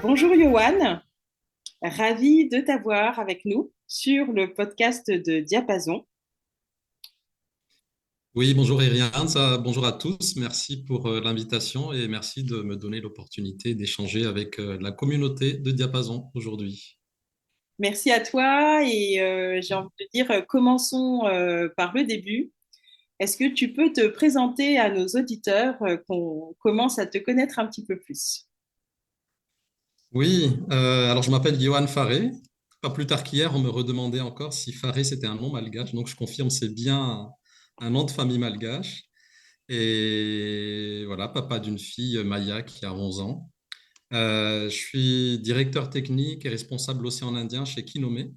Bonjour Yoann, ravi de t'avoir avec nous sur le podcast de Diapason. Oui, bonjour Ariane, bonjour à tous. Merci pour l'invitation et merci de me donner l'opportunité d'échanger avec la communauté de Diapason aujourd'hui. Merci à toi et j'ai envie de dire, commençons par le début. Est-ce que tu peux te présenter à nos auditeurs, qu'on commence à te connaître un petit peu plus? Oui, alors je m'appelle Yohan Faré. Pas plus tard qu'hier, on me redemandait encore si Faré c'était un nom malgache. Donc je confirme, c'est bien un nom de famille malgache. Et voilà, papa d'une fille Maya qui a 11 ans. Je suis directeur technique et responsable océan Indien chez Kinomé,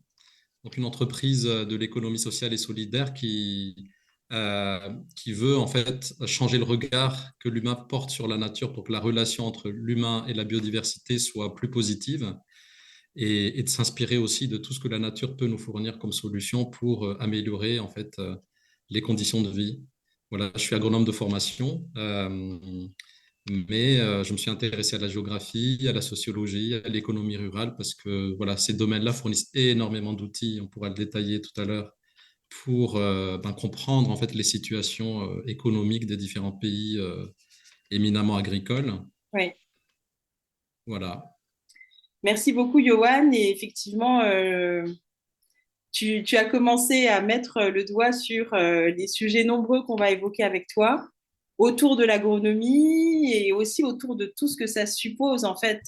donc une entreprise de l'économie sociale et solidaire qui veut en fait changer le regard que l'humain porte sur la nature pour que la relation entre l'humain et la biodiversité soit plus positive et de s'inspirer aussi de tout ce que la nature peut nous fournir comme solution pour améliorer en fait les conditions de vie. Voilà, je suis agronome de formation. Mais je me suis intéressé à la géographie, à la sociologie, à l'économie rurale, parce que voilà, ces domaines-là fournissent énormément d'outils, on pourra le détailler tout à l'heure, pour comprendre en fait les situations économiques des différents pays éminemment agricoles. Oui. Voilà. Merci beaucoup Yoann et effectivement, tu as commencé à mettre le doigt sur les sujets nombreux qu'on va évoquer avec toi autour de l'agronomie et aussi autour de tout ce que ça suppose en fait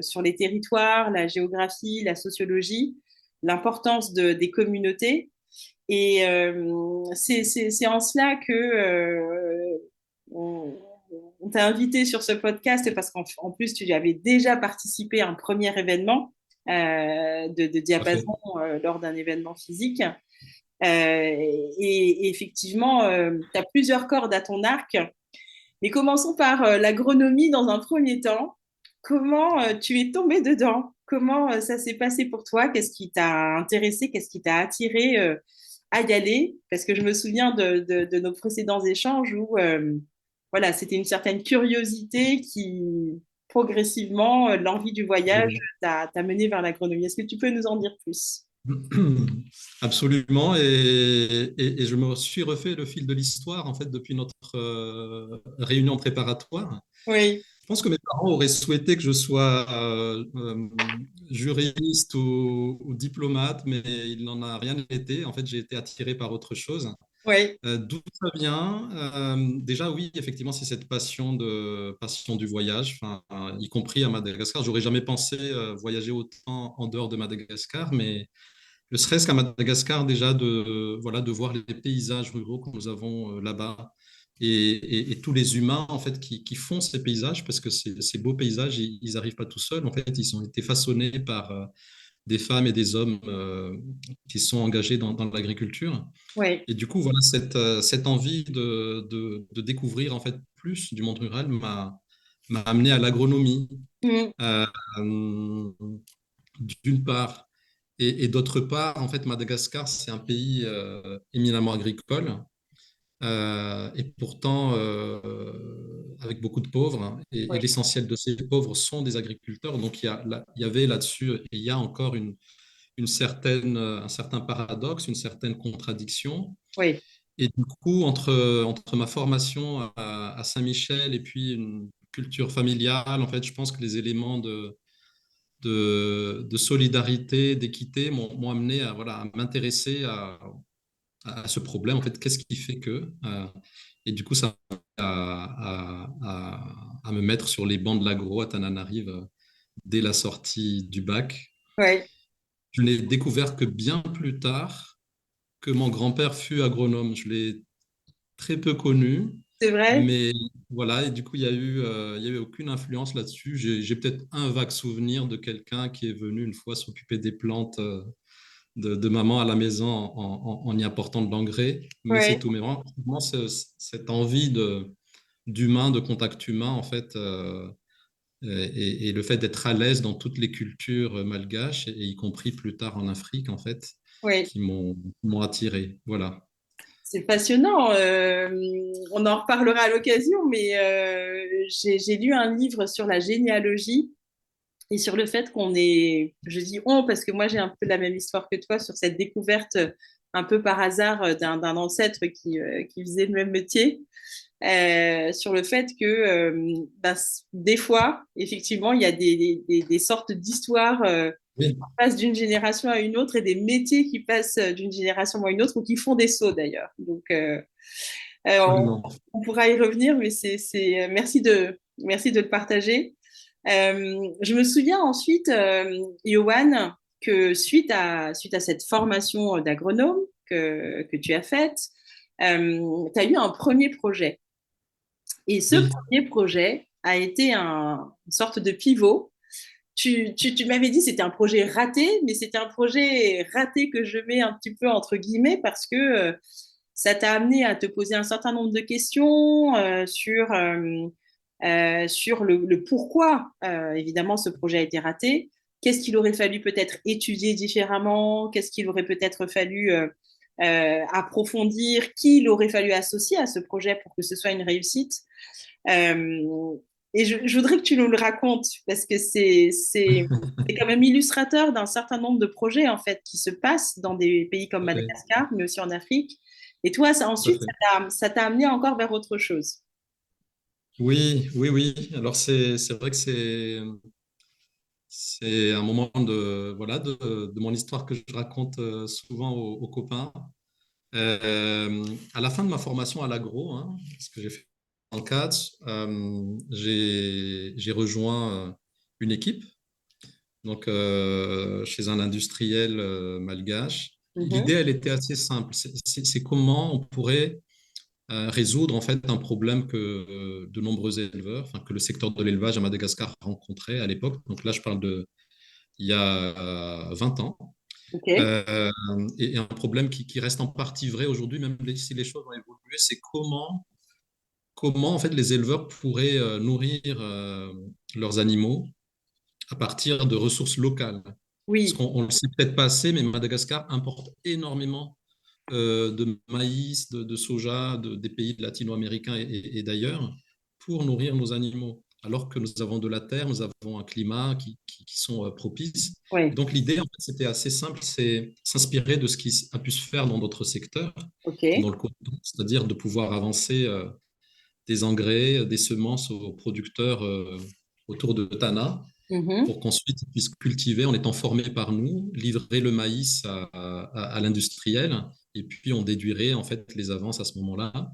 sur les territoires, la géographie, la sociologie, l'importance des communautés. Et c'est en cela que on, on t'a invité sur ce podcast parce qu'en plus tu avais déjà participé à un premier événement de Parfait. diapason lors d'un événement physique. Et effectivement, tu as plusieurs cordes à ton arc. Mais commençons par l'agronomie dans un premier temps. Comment tu es tombé dedans? Comment ça s'est passé pour toi? Qu'est-ce qui t'a intéressé? Qu'est-ce qui t'a attiré à y aller? Parce que je me souviens de nos précédents échanges où voilà, c'était une certaine curiosité qui, progressivement, l'envie du voyage Absolument. t'a mené vers l'agronomie. Est-ce que tu peux nous en dire plus? Absolument. Et je me suis refait le fil de l'histoire en fait depuis notre réunion préparatoire. Oui, Je pense que mes parents auraient souhaité que je sois juriste ou diplomate, mais il n'en a rien été. En fait, j'ai été attiré par autre chose. oui, D'où ça vient? Déjà, oui, effectivement, c'est cette passion du voyage, enfin, y compris à Madagascar. J'aurais jamais pensé voyager autant en dehors de Madagascar, mais ne serait-ce qu'à Madagascar, déjà, voilà, de voir les paysages ruraux que nous avons là-bas et tous les humains en fait, qui font ces paysages, parce que ces beaux paysages, ils n'arrivent pas tout seuls. En fait, ils ont été façonnés par des femmes et des hommes qui sont engagés dans l'agriculture. oui. Et du coup, voilà, cette envie de découvrir en fait plus du monde rural m'a amené à l'agronomie. Mm, Euh, d'une part. Et d'autre part, en fait, Madagascar, c'est un pays éminemment agricole et pourtant avec beaucoup de pauvres, hein. Et oui, l'essentiel de ces pauvres sont des agriculteurs. Donc, il y avait là-dessus, et il y a encore un certain paradoxe, une certaine contradiction. oui. Et du coup, entre ma formation à Saint-Michel et puis une culture familiale, en fait, je pense que les éléments de solidarité, d'équité m'ont amené à, voilà, à m'intéresser à ce problème. En fait, qu'est-ce qui fait que et du coup, ça à me mettre sur les bancs de l'agro à Tananarive dès la sortie du bac. Oui. Je n'ai découvert que bien plus tard que mon grand-père fut agronome. Je l'ai très peu connu, C'est vrai? mais voilà, et du coup, il y a eu aucune influence là-dessus. J'ai peut-être un vague souvenir de quelqu'un qui est venu une fois s'occuper des plantes de maman à la maison en y apportant de l'engrais, mais c'est Ouais, tout. Mais vraiment, cette envie d'humain, de contact humain, en fait, et le fait d'être à l'aise dans toutes les cultures malgaches, et y compris plus tard en Afrique, en fait, ouais. qui m'ont attiré. Voilà. C'est passionnant. On en reparlera à l'occasion, mais j'ai lu un livre sur la généalogie et sur le fait qu'on est, je dis on parce que moi j'ai un peu la même histoire que toi sur cette découverte un peu par hasard d'un ancêtre qui faisait le même métier, sur le fait que ben, des fois, effectivement, il y a des sortes d'histoires Oui, qui passent d'une génération à une autre et des métiers qui passent d'une génération à une autre ou qui font des sauts d'ailleurs. Donc, euh, on, absolument. on pourra y revenir, mais merci de le partager. Je me souviens ensuite, Yoann, que suite à cette formation d'agronome que tu as faite, tu as eu un premier projet. Et ce Oui. premier projet a été une sorte de pivot. Tu m'avais dit que c'était un projet raté, mais c'était un projet raté que je mets un petit peu entre guillemets parce que ça t'a amené à te poser un certain nombre de questions sur le pourquoi, évidemment, ce projet a été raté. Qu'est-ce qu'il aurait fallu peut-être étudier différemment? Qu'est-ce qu'il aurait peut-être fallu approfondir? Qui il aurait fallu associer à ce projet pour que ce soit une réussite? Euh, et je voudrais que tu nous le racontes parce que c'est quand même illustrateur d'un certain nombre de projets en fait qui se passent dans des pays comme Tout à fait. Madagascar, mais aussi en Afrique. Et toi, ça, Tout à ensuite, fait. ça t'a amené encore vers autre chose. Oui, oui, oui. Alors, c'est vrai que c'est un moment voilà, de mon histoire que je raconte souvent aux copains. À la fin de ma formation à l'agro, hein, ce que j'ai fait en 4, j'ai rejoint une équipe, donc chez un industriel malgache. L'idée, Mhm, elle était assez simple. C'est comment on pourrait résoudre en fait un problème que de nombreux éleveurs, enfin, que le secteur de l'élevage à Madagascar rencontrait à l'époque. Donc là, je parle de il y a 20 ans. ok. Euh, et un problème qui reste en partie vrai aujourd'hui, même si les choses ont évolué, c'est comment en fait les éleveurs pourraient nourrir leurs animaux à partir de ressources locales. Parce Oui, qu'on ne le sait peut-être pas assez, mais Madagascar importe énormément de maïs, de soja des pays latino-américains et d'ailleurs pour nourrir nos animaux. Alors que nous avons de la terre, nous avons un climat qui sont propices. Et oui, donc l'idée, en fait, c'était assez simple, c'est s'inspirer de ce qui a pu se faire dans d'autres secteurs, comme dans ok. le coton, c'est-à-dire de pouvoir avancer des engrais, des semences aux producteurs autour de Tana, Mhm, pour qu'ensuite ils puissent cultiver en étant formés par nous, livrer le maïs à l'industriel, et puis on déduirait en fait les avances à ce moment-là.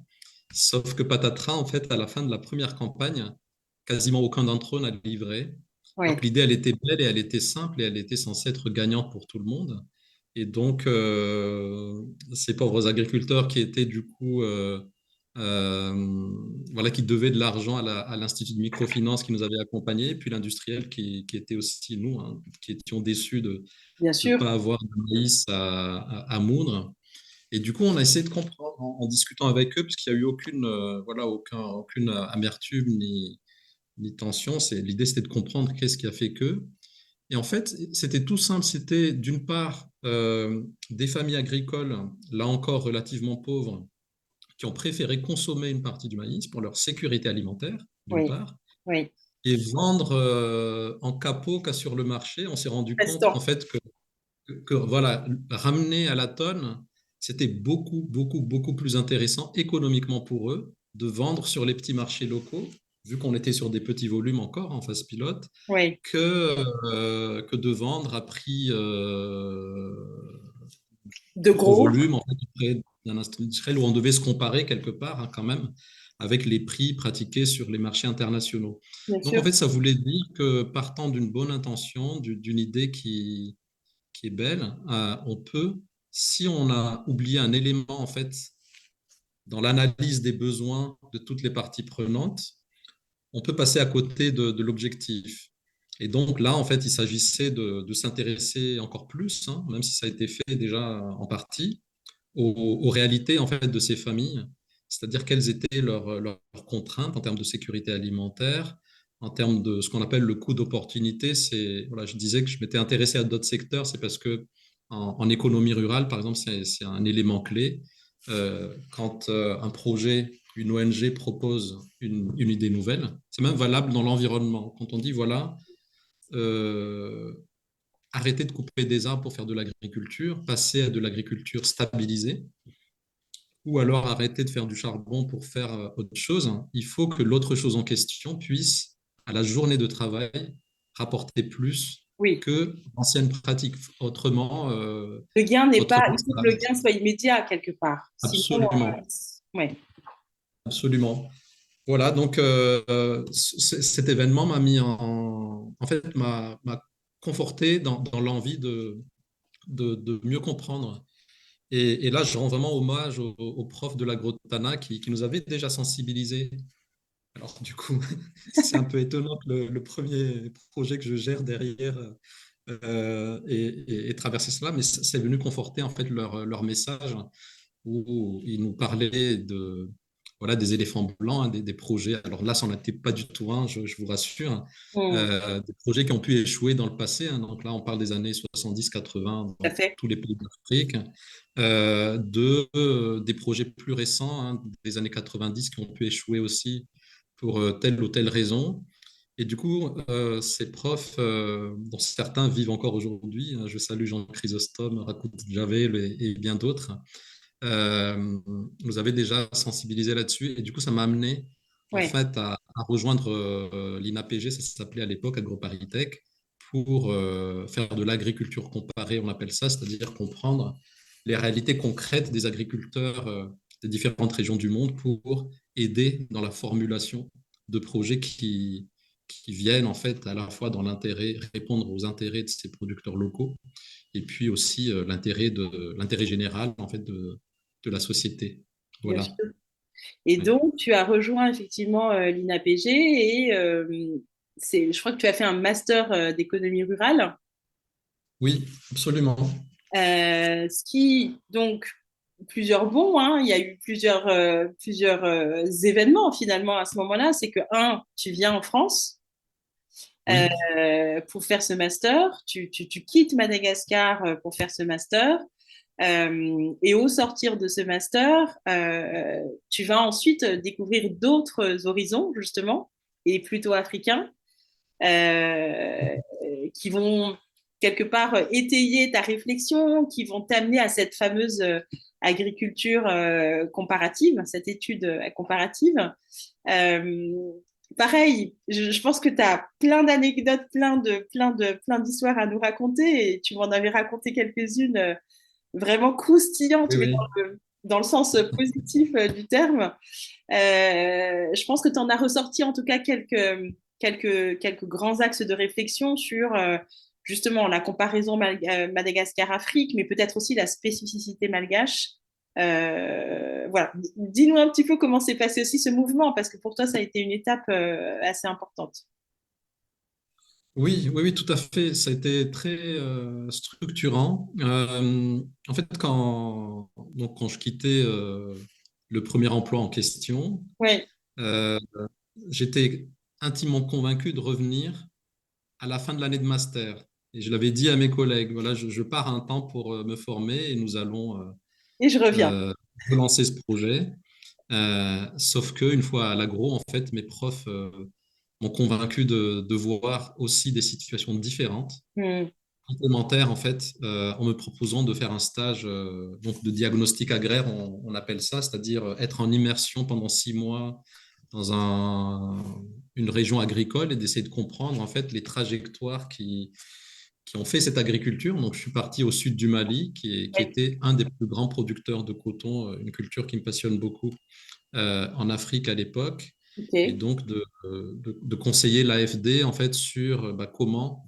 Sauf que patatras, en fait, à la fin de la première campagne, quasiment aucun d'entre eux n'a livré. Alors ouais. que l'idée, elle était belle et elle était simple et elle était censée être gagnante pour tout le monde. Et donc, ces pauvres agriculteurs qui étaient du coup, voilà, qui devaient de l'argent à l'Institut de microfinance qui nous avait accompagnés, et puis l'industriel qui était aussi nous, hein, qui étions déçus de Bien ne sûr. pas avoir de maïs à moudre. Et du coup, on a essayé de comprendre en discutant avec eux, puisqu'il n'y a eu voilà, aucune amertume ni tension. L'idée, c'était de comprendre qu'est-ce qui a fait que. Et en fait, c'était tout simple. C'était d'une part des familles agricoles, là encore relativement pauvres, qui ont préféré consommer une partie du maïs pour leur sécurité alimentaire, d'une Oui, part, oui. et vendre en capot qu'à sur le marché. On s'est rendu compte en Restant. fait voilà, ramener à la tonne, c'était beaucoup, beaucoup, beaucoup plus intéressant économiquement pour eux de vendre sur les petits marchés locaux, vu qu'on était sur des petits volumes encore en phase pilote, Oui. que de vendre à prix De gros gros, volume, en fait, auprès d'un industriel où on devait se comparer quelque part hein, quand même avec les prix pratiqués sur les marchés internationaux. bien Donc en sûr. fait, ça voulait dire que partant d'une bonne intention, d'une idée qui est belle, on peut, si on a oublié un élément en fait dans l'analyse des besoins de toutes les parties prenantes, on peut passer à côté de l'objectif. Et donc là, en fait, il s'agissait de s'intéresser encore plus, hein, même si ça a été fait déjà en partie, aux réalités en fait de ces familles, c'est-à-dire quelles étaient leurs contraintes en termes de sécurité alimentaire, en termes de ce qu'on appelle le coût d'opportunité. C'est voilà, je disais que je m'étais intéressé à d'autres secteurs, c'est parce que en économie rurale, par exemple, c'est un élément clé. Quand un projet, une ONG propose une idée nouvelle, c'est même valable dans l'environnement. Quand on dit voilà, euh, arrêter de couper des arbres pour faire de l'agriculture, passer à de l'agriculture stabilisée, ou alors arrêter de faire du charbon pour faire autre chose, il faut que l'autre chose en question puisse, à la journée de travail, rapporter plus Oui, que l'ancienne pratique. le gain n'est pas, Autrement, il faut que le gain soit immédiat quelque part. Sinon, absolument, ouais, absolument. Voilà, donc cet événement m'a mis en fait, m'a conforté dans l'envie de mieux comprendre. Et là, je rends vraiment hommage aux profs de l'Agrotana qui nous avaient déjà sensibilisés. Alors, du coup, c'est un peu étonnant que le premier projet que je gère derrière ait traversé cela, mais c'est venu conforter en fait leur message où ils nous parlaient voilà, des éléphants blancs, hein, des projets. Alors là, ça n'en était pas du tout un, je vous rassure, hein. tout Des projets qui ont pu échouer dans le passé, hein. Donc là, on parle des années 70-80 à dans fait. tous les pays d'Afrique, des projets plus récents, hein, des années 90 qui ont pu échouer aussi pour telle ou telle raison. Et du coup, ces profs, dont certains vivent encore aujourd'hui, hein, je salue Jean Chrysostome, Rakout Javel et bien d'autres, nous avait déjà sensibilisé là-dessus. Et du coup, ça m'a amené en Ouais. fait à rejoindre l'INAPG, ça s'appelait à l'époque AgroParisTech, pour faire de l'agriculture comparée, on appelle ça, c'est-à-dire comprendre les réalités concrètes des agriculteurs des différentes régions du monde pour aider dans la formulation de projets qui viennent en fait à la fois dans l'intérêt, répondre aux intérêts de ces producteurs locaux et puis aussi l'intérêt général en fait de la société. Bien sûr. Voilà. Et Oui, donc, tu as rejoint effectivement l'INAPG et je crois que tu as fait un master d'économie rurale, oui, absolument. ce qui, donc, plusieurs bons, hein, il y a eu plusieurs événements finalement à ce moment-là. C'est que, un, tu viens en France Oui, pour faire ce master, tu quittes Madagascar pour faire ce master. Et au sortir de ce master, tu vas ensuite découvrir d'autres horizons, justement, et plutôt africains, euh, qui vont quelque part étayer ta réflexion, qui vont t'amener à cette fameuse agriculture comparative, cette étude comparative. Euh, Pareil, je pense que tu as plein d'anecdotes, plein d'histoires à nous raconter, et tu m'en avais raconté quelques-unes vraiment croustillante, oui, mais oui. dans le sens positif du terme. Je pense que tu en as ressorti en tout cas quelques grands axes de réflexion sur justement la comparaison Madagascar-Afrique, mais peut-être aussi la spécificité malgache. Voilà. Dis-nous un petit peu comment s'est passé aussi ce mouvement, parce que pour toi, ça a été une étape assez importante. Oui, oui, oui, tout à fait. Ça a été très structurant. En fait, quand je quittais le premier emploi en question, Oui, euh, j'étais intimement convaincu de revenir à la fin de l'année de master. Et je l'avais dit à mes collègues, voilà, je pars un temps pour me former et nous allons et je reviens. relancer ce projet. Sauf qu'une fois à l'agro, en fait, mes profs m'ont convaincu de voir aussi des situations différentes, Hmm. complémentaires, en fait, en me proposant de faire un stage donc de diagnostic agraire, on appelle ça, c'est-à-dire être en immersion pendant 6 mois dans une région agricole et d'essayer de comprendre en fait les trajectoires qui ont fait cette agriculture. Donc, je suis parti au sud du Mali, qui Oui, était un des plus grands producteurs de coton, une culture qui me passionne beaucoup en Afrique à l'époque, et ok. donc de conseiller l'AFD en fait sur comment,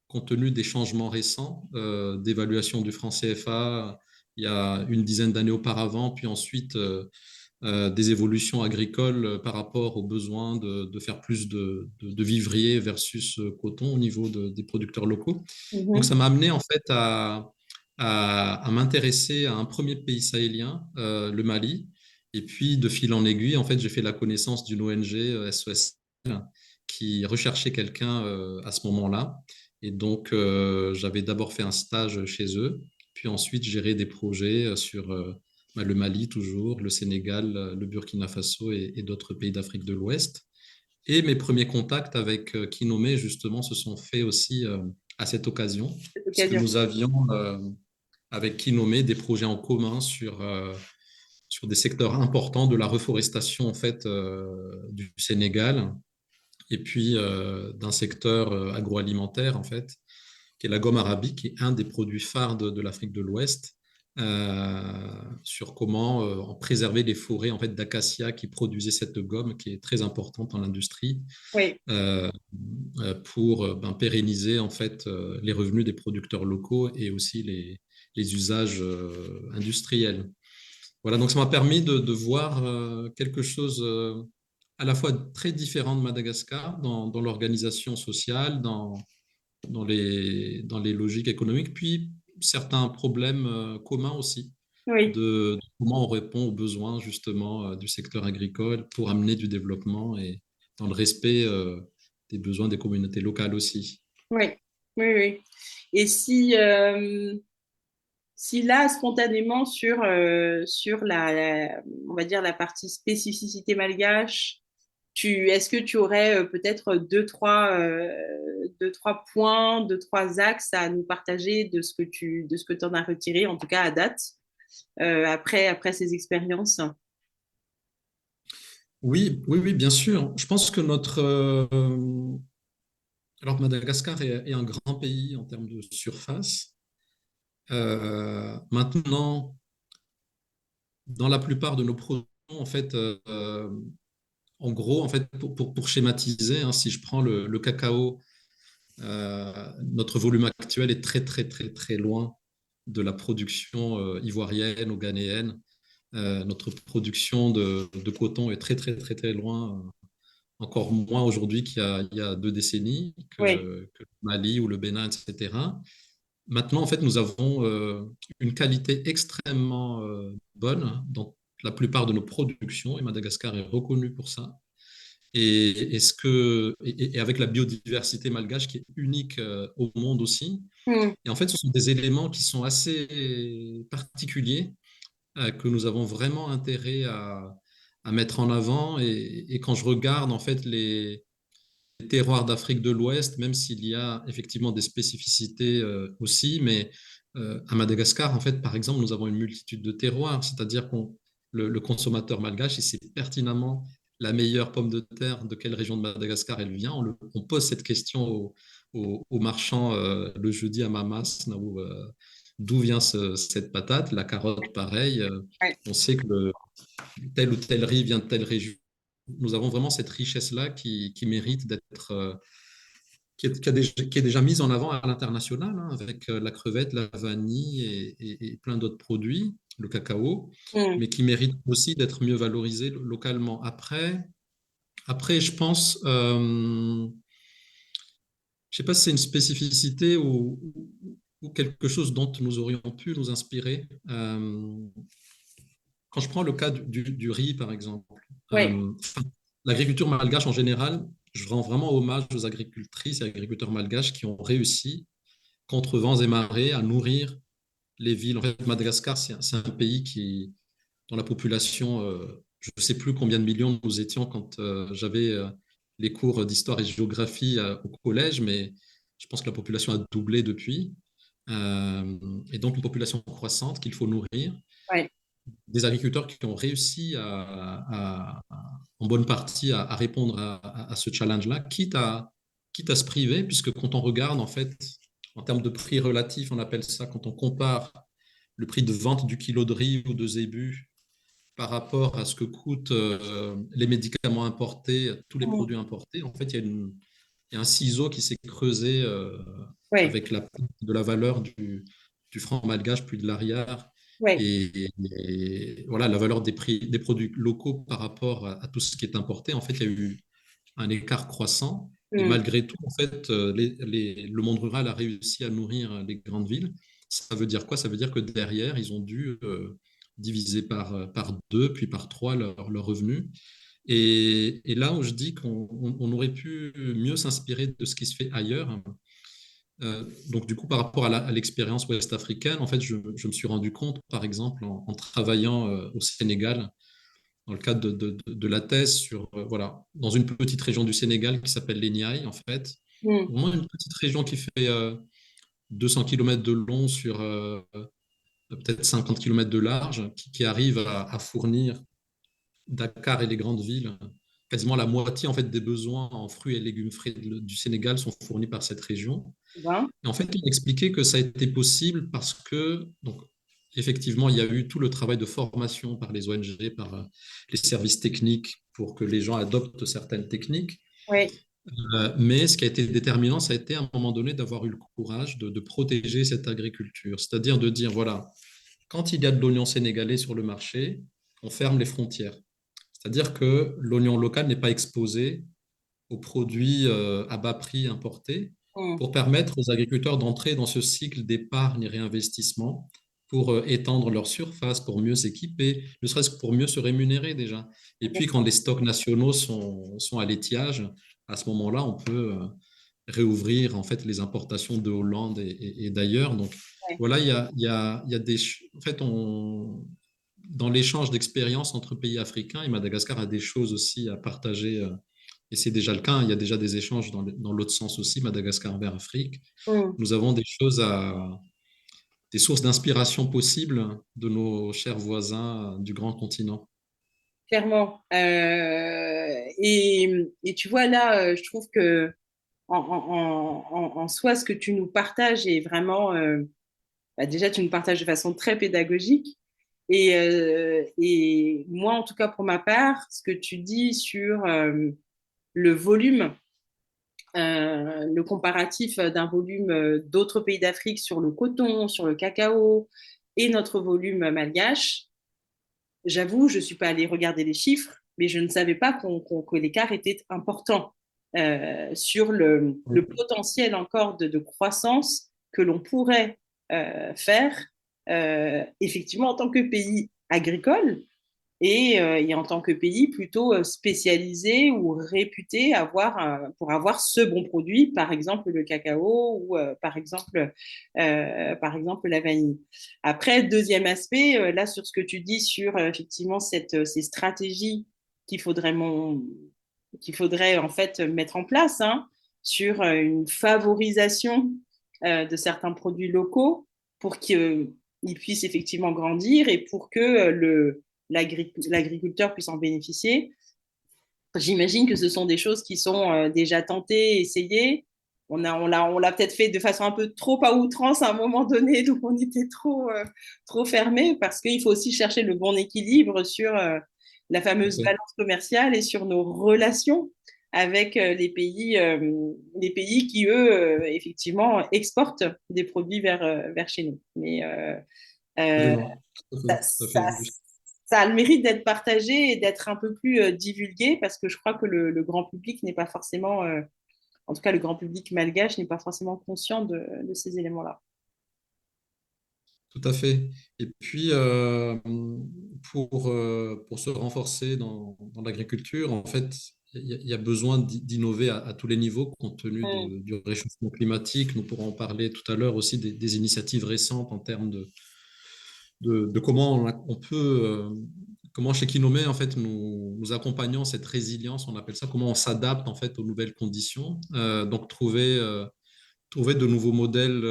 compte tenu des changements récents d'évaluation du franc CFA il y a une dizaine d'années auparavant, puis ensuite des évolutions agricoles par rapport aux besoins de faire plus de vivriers versus coton au niveau des producteurs locaux. Donc, Mhm. ça m'a amené en fait à m'intéresser à un premier pays sahélien, le Mali. Et puis, de fil en aiguille, en fait, j'ai fait la connaissance d'une ONG SOS qui recherchait quelqu'un à ce moment-là. Et donc, j'avais d'abord fait un stage chez eux, puis ensuite géré des projets sur le Mali toujours, le Sénégal, le Burkina Faso et d'autres pays d'Afrique de l'Ouest. Et mes premiers contacts avec Kinome, justement, se sont faits aussi à cette occasion, Cette puisque occasion. nous avions avec Kinome des projets en commun sur des secteurs importants de la reforestation en fait, du Sénégal et puis d'un secteur agroalimentaire en fait, qui est la gomme arabique, qui est un des produits phares de l'Afrique de l'Ouest, sur comment en préserver les forêts en fait, d'acacia qui produisaient cette gomme, qui est très importante dans l'industrie, Oui, euh, pour pérenniser en fait, les revenus des producteurs locaux et aussi les usages industriels. Voilà, donc ça m'a permis de voir quelque chose à la fois très différent de Madagascar dans l'organisation sociale, dans les logiques économiques, puis certains problèmes communs aussi oui, de comment on répond aux besoins justement du secteur agricole pour amener du développement et dans le respect des besoins des communautés locales aussi. oui, oui, oui. Et si là, spontanément, sur on va dire la partie spécificité malgache, est-ce que tu aurais peut-être deux, trois points, deux, trois axes à nous partager de ce que tu en as retiré, en tout cas à date, après ces expériences? Oui, oui, oui, bien sûr. Je pense que alors Madagascar est un grand pays en termes de surface. Maintenant, dans la plupart de nos productions, en fait, en gros, en fait, pour schématiser, hein, si je prends le cacao, notre volume actuel est très, très, très, très loin de la production ivoirienne ou ghanéenne. Notre production de coton est très, très, très, très loin, encore moins aujourd'hui il y a 2 décennies, Oui, que le Mali ou le Bénin, etc. Maintenant, en fait, nous avons une qualité extrêmement bonne dans la plupart de nos productions, et Madagascar est reconnu pour ça. Et avec la biodiversité malgache qui est unique au monde aussi. hmm, Et en fait, ce sont des éléments qui sont assez particuliers que nous avons vraiment intérêt à mettre en avant. Et quand je regarde en fait les terroirs d'Afrique de l'Ouest, même s'il y a effectivement des spécificités aussi, mais à Madagascar, en fait, par exemple, nous avons une multitude de terroirs, c'est-à-dire le consommateur malgache, il sait pertinemment la meilleure pomme de terre, de quelle région de Madagascar elle vient. On pose cette question aux marchands le jeudi à Mamas, d'où vient cette patate, la carotte, pareil. ouais, On sait que telle ou telle riz vient de telle région. Nous avons vraiment cette richesse-là qui mérite d'être, qui est déjà mise en avant à l'international, hein, avec la crevette, la vanille et plein d'autres produits, le cacao, hmm, mais qui mérite aussi d'être mieux valorisé localement. Après je pense, je ne sais pas si c'est une spécificité ou quelque chose dont nous aurions pu nous inspirer. Quand je prends le cas du riz, par exemple, ouais, l'agriculture malgache en général, je rends vraiment hommage aux agricultrices et agriculteurs malgaches qui ont réussi, contre vents et marées, à nourrir les villes. En fait, Madagascar, c'est un pays dont la population, je ne sais plus combien de millions nous étions quand j'avais les cours d'histoire et de géographie au collège, mais je pense que la population a doublé depuis. Et donc une population croissante qu'il faut nourrir, ouais, des agriculteurs qui ont réussi en bonne partie à répondre à ce challenge-là, quitte à se priver, puisque quand on regarde, en fait, en termes de prix relatif, on appelle ça, quand on compare le prix de vente du kilo de riz ou de zébu par rapport à ce que coûtent les médicaments importés, tous les hmm, produits importés, en fait, il y a un ciseau qui s'est creusé ouais, avec la perte de la valeur du franc malgache puis de l'ariard Ouais. Et voilà, la valeur des prix des produits locaux par rapport à tout ce qui est importé, en fait, il y a eu un écart croissant. Et Mm. malgré tout, en fait, le monde rural a réussi à nourrir les grandes villes. Ça veut dire quoi? Ça veut dire que derrière, ils ont dû diviser par deux, puis par trois leurs revenus. Et là où je dis qu'on aurait pu mieux s'inspirer de ce qui se fait ailleurs, donc du coup, par rapport à l'expérience ouest-africaine, en fait, je me suis rendu compte, par exemple, en travaillant au Sénégal, dans le cadre de la thèse sur, voilà, dans une petite région du Sénégal qui s'appelle l'Eniaï, en fait. Mm. Vraiment une petite région qui fait 200 km de long sur peut-être 50 km de large, qui arrive à fournir Dakar et les grandes villes. Quasiment la moitié en fait, des besoins en fruits et légumes frais du Sénégal sont fournis par cette région. Ben, Et en fait, il expliquait que ça a été possible parce que, donc, effectivement, il y a eu tout le travail de formation par les ONG, par les services techniques pour que les gens adoptent certaines techniques. ouais. Mais ce qui a été déterminant, ça a été à un moment donné d'avoir eu le courage de protéger cette agriculture. C'est-à-dire de dire, voilà, quand il y a de l'oignon sénégalais sur le marché, on ferme les frontières. C'est-à-dire que l'oignon local n'est pas exposé aux produits à bas prix importés Mm. pour permettre aux agriculteurs d'entrer dans ce cycle d'épargne et réinvestissement pour étendre leur surface, pour mieux s'équiper, ne serait-ce que pour mieux se rémunérer déjà. Et puis quand les stocks nationaux sont à l'étiage, à ce moment-là, on peut réouvrir en fait les importations de Hollande et d'ailleurs. Donc Ouais. voilà, il y a des... En fait, dans l'échange d'expériences entre pays africains, et Madagascar a des choses aussi à partager et c'est déjà le cas. Il y a déjà des échanges dans l'autre sens aussi, Madagascar vers Afrique. Mm. Nous avons des sources d'inspiration possibles de nos chers voisins du grand continent. Clairement. Et tu vois, là, je trouve que en soi, ce que tu nous partages est vraiment, bah, déjà, tu nous partages de façon très pédagogique. Et moi, en tout cas, pour ma part, ce que tu dis sur le volume, le comparatif d'un volume d'autres pays d'Afrique sur le coton, sur le cacao et notre volume malgache, j'avoue, je ne suis pas allée regarder les chiffres, mais je ne savais pas que l'écart était important sur le potentiel encore de croissance que l'on pourrait faire effectivement en tant que pays agricole et en tant que pays plutôt spécialisé ou réputé pour avoir ce bon produit, par exemple le cacao ou par exemple la vanille. Après, deuxième aspect, là sur ce que tu dis sur effectivement ces stratégies qu'il faudrait, qu'il faudrait en fait mettre en place hein, sur une favorisation de certains produits locaux pour qu'ils puissent effectivement grandir et pour que l'agriculteur puisse en bénéficier. J'imagine que ce sont des choses qui sont déjà tentées, essayées. On l'a peut-être fait de façon un peu trop à outrance à un moment donné, donc on était trop fermé parce qu'il faut aussi chercher le bon équilibre sur la fameuse balance commerciale et sur nos relations avec les pays qui, eux, effectivement, exportent des produits vers chez nous. Mais euh, Absolument. Tout à ça, fait. Tout à ça, fait. ça a le mérite d'être partagé et d'être un peu plus divulgué parce que je crois que le grand public n'est pas forcément, en tout cas le grand public malgache n'est pas forcément conscient de ces éléments-là. Tout à fait. Et puis, pour se renforcer dans l'agriculture, en fait, il y a besoin d'innover à tous les niveaux compte tenu Mm. du réchauffement climatique. Nous pourrons en parler tout à l'heure aussi des initiatives récentes en termes de comment on peut, comment chez Kinomé, en fait, nous accompagnons cette résilience, on appelle ça, comment on s'adapte en fait aux nouvelles conditions. Donc, trouver de nouveaux modèles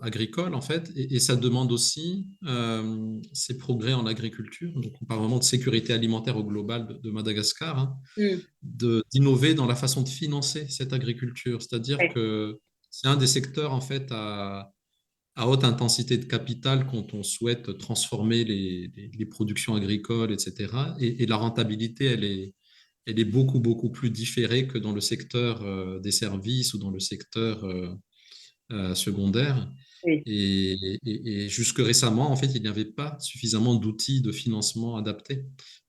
agricoles, en fait, et ça demande aussi ces progrès en agriculture. Donc, on parle vraiment de sécurité alimentaire au global de Madagascar, hein, Mm. d'innover dans la façon de financer cette agriculture. C'est-à-dire Ouais. que c'est un des secteurs, en fait, à haute intensité de capital quand on souhaite transformer les productions agricoles, etc. Et la rentabilité, elle est beaucoup plus différée que dans le secteur des services ou dans le secteur secondaires. Oui, Et jusque récemment, en fait, il n'y avait pas suffisamment d'outils de financement adaptés.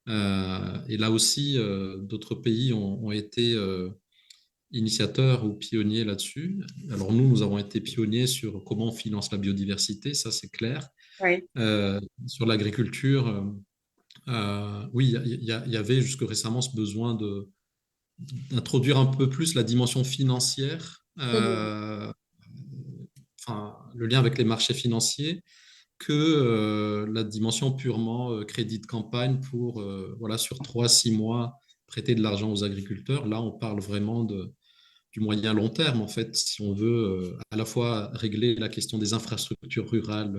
Et là aussi, d'autres pays ont été initiateurs ou pionniers là-dessus. Alors nous avons été pionniers sur comment on finance la biodiversité, ça c'est clair. oui, Sur l'agriculture, oui, il y avait jusque récemment ce besoin d'introduire un peu plus la dimension financière, mhm. enfin, le lien avec les marchés financiers, que la dimension purement crédit de campagne pour, voilà, sur 3 à 6 mois, prêter de l'argent aux agriculteurs. Là, on parle vraiment du moyen long terme, en fait, si on veut à la fois régler la question des infrastructures rurales,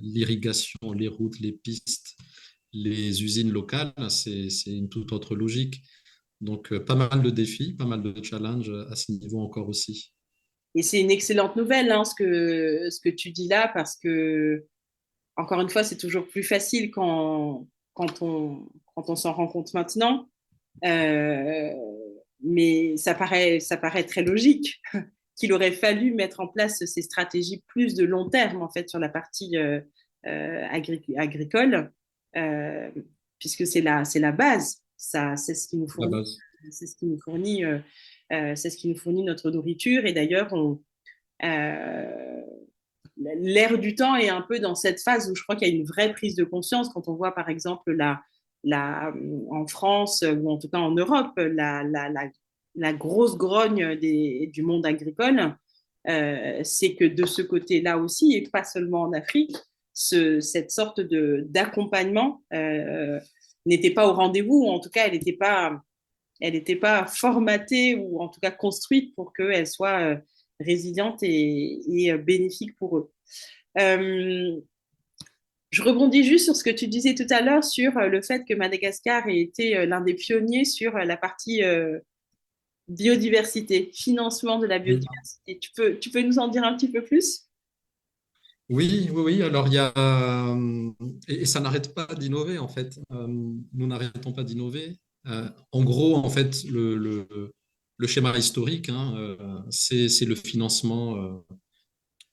l'irrigation, les routes, les pistes, les usines locales, c'est une toute autre logique. Donc, pas mal de défis, pas mal de challenges à ce niveau encore aussi. Et c'est une excellente nouvelle, hein, ce que tu dis là, parce que, encore une fois, c'est toujours plus facile quand on s'en rend compte maintenant. Euh, mais ça paraît très logique qu'il aurait fallu mettre en place ces stratégies plus de long terme, en fait, sur la partie agricole, euh, puisque c'est la base. Ça, c'est ce qui nous La fournit, base. c'est ce qui nous fournit, c'est ce qui nous fournit notre nourriture. Et d'ailleurs, euh, l'air du temps est un peu dans cette phase où je crois qu'il y a une vraie prise de conscience quand on voit, par exemple, en France ou en tout cas en Europe, la grosse grogne du monde agricole. C'est que de ce côté-là aussi, et pas seulement en Afrique, cette sorte d'accompagnement n'était pas au rendez-vous, ou en tout cas, elle n'était pas formatée ou en tout cas construite pour qu'elle soit résiliente et bénéfique pour eux. Euh, je rebondis juste sur ce que tu disais tout à l'heure sur le fait que Madagascar ait été l'un des pionniers sur la partie biodiversité, financement de la Oui, biodiversité. Tu peux nous en dire un petit peu plus? oui, oui, oui. Alors, il y a, et ça n'arrête pas d'innover, en fait. Nous n'arrêtons pas d'innover. En gros, en fait, le schéma historique, hein, c'est le financement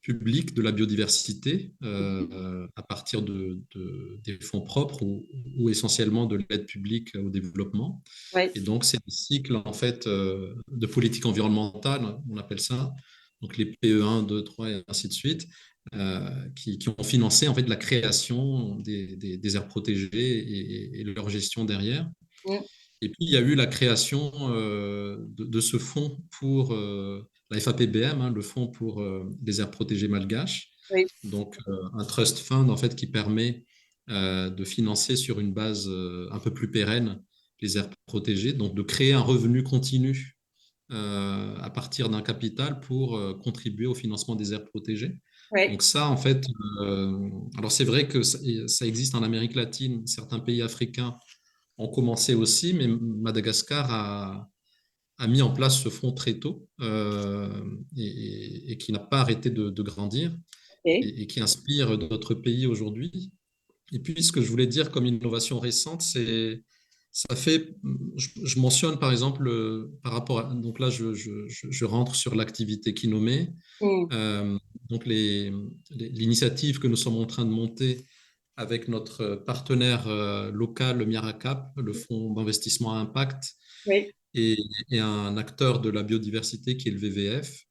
public de la biodiversité à partir des fonds propres ou essentiellement de l'aide publique au développement. Oui, Et donc, c'est des cycles en fait de politique environnementale, on appelle ça, donc les PE1, 2, 3 et ainsi de suite, qui ont financé en fait la création des aires protégées et leur gestion derrière. Et puis, il y a eu la création de ce fonds pour la FAPBM, hein, le fonds pour les aires protégées malgaches. oui, Donc, un trust fund en fait qui permet de financer sur une base un peu plus pérenne les aires protégées, donc de créer un revenu continu à partir d'un capital pour contribuer au financement des aires protégées. oui, Donc ça, en fait, alors c'est vrai que ça existe en Amérique latine, certains pays africains ont commencé aussi, mais Madagascar a mis en place ce fonds très tôt et qui n'a pas arrêté de grandir ok, et qui inspire d'autres pays aujourd'hui. Et puis, ce que je voulais dire comme innovation récente, c'est ça fait, je mentionne par exemple par rapport à, donc là je rentre sur l'activité Kinomé, mm, euh, donc l'initiative que nous sommes en train de monter avec notre partenaire local, le Miracap, le fonds d'investissement à impact, oui, et, et un acteur de la biodiversité qui est le VVF.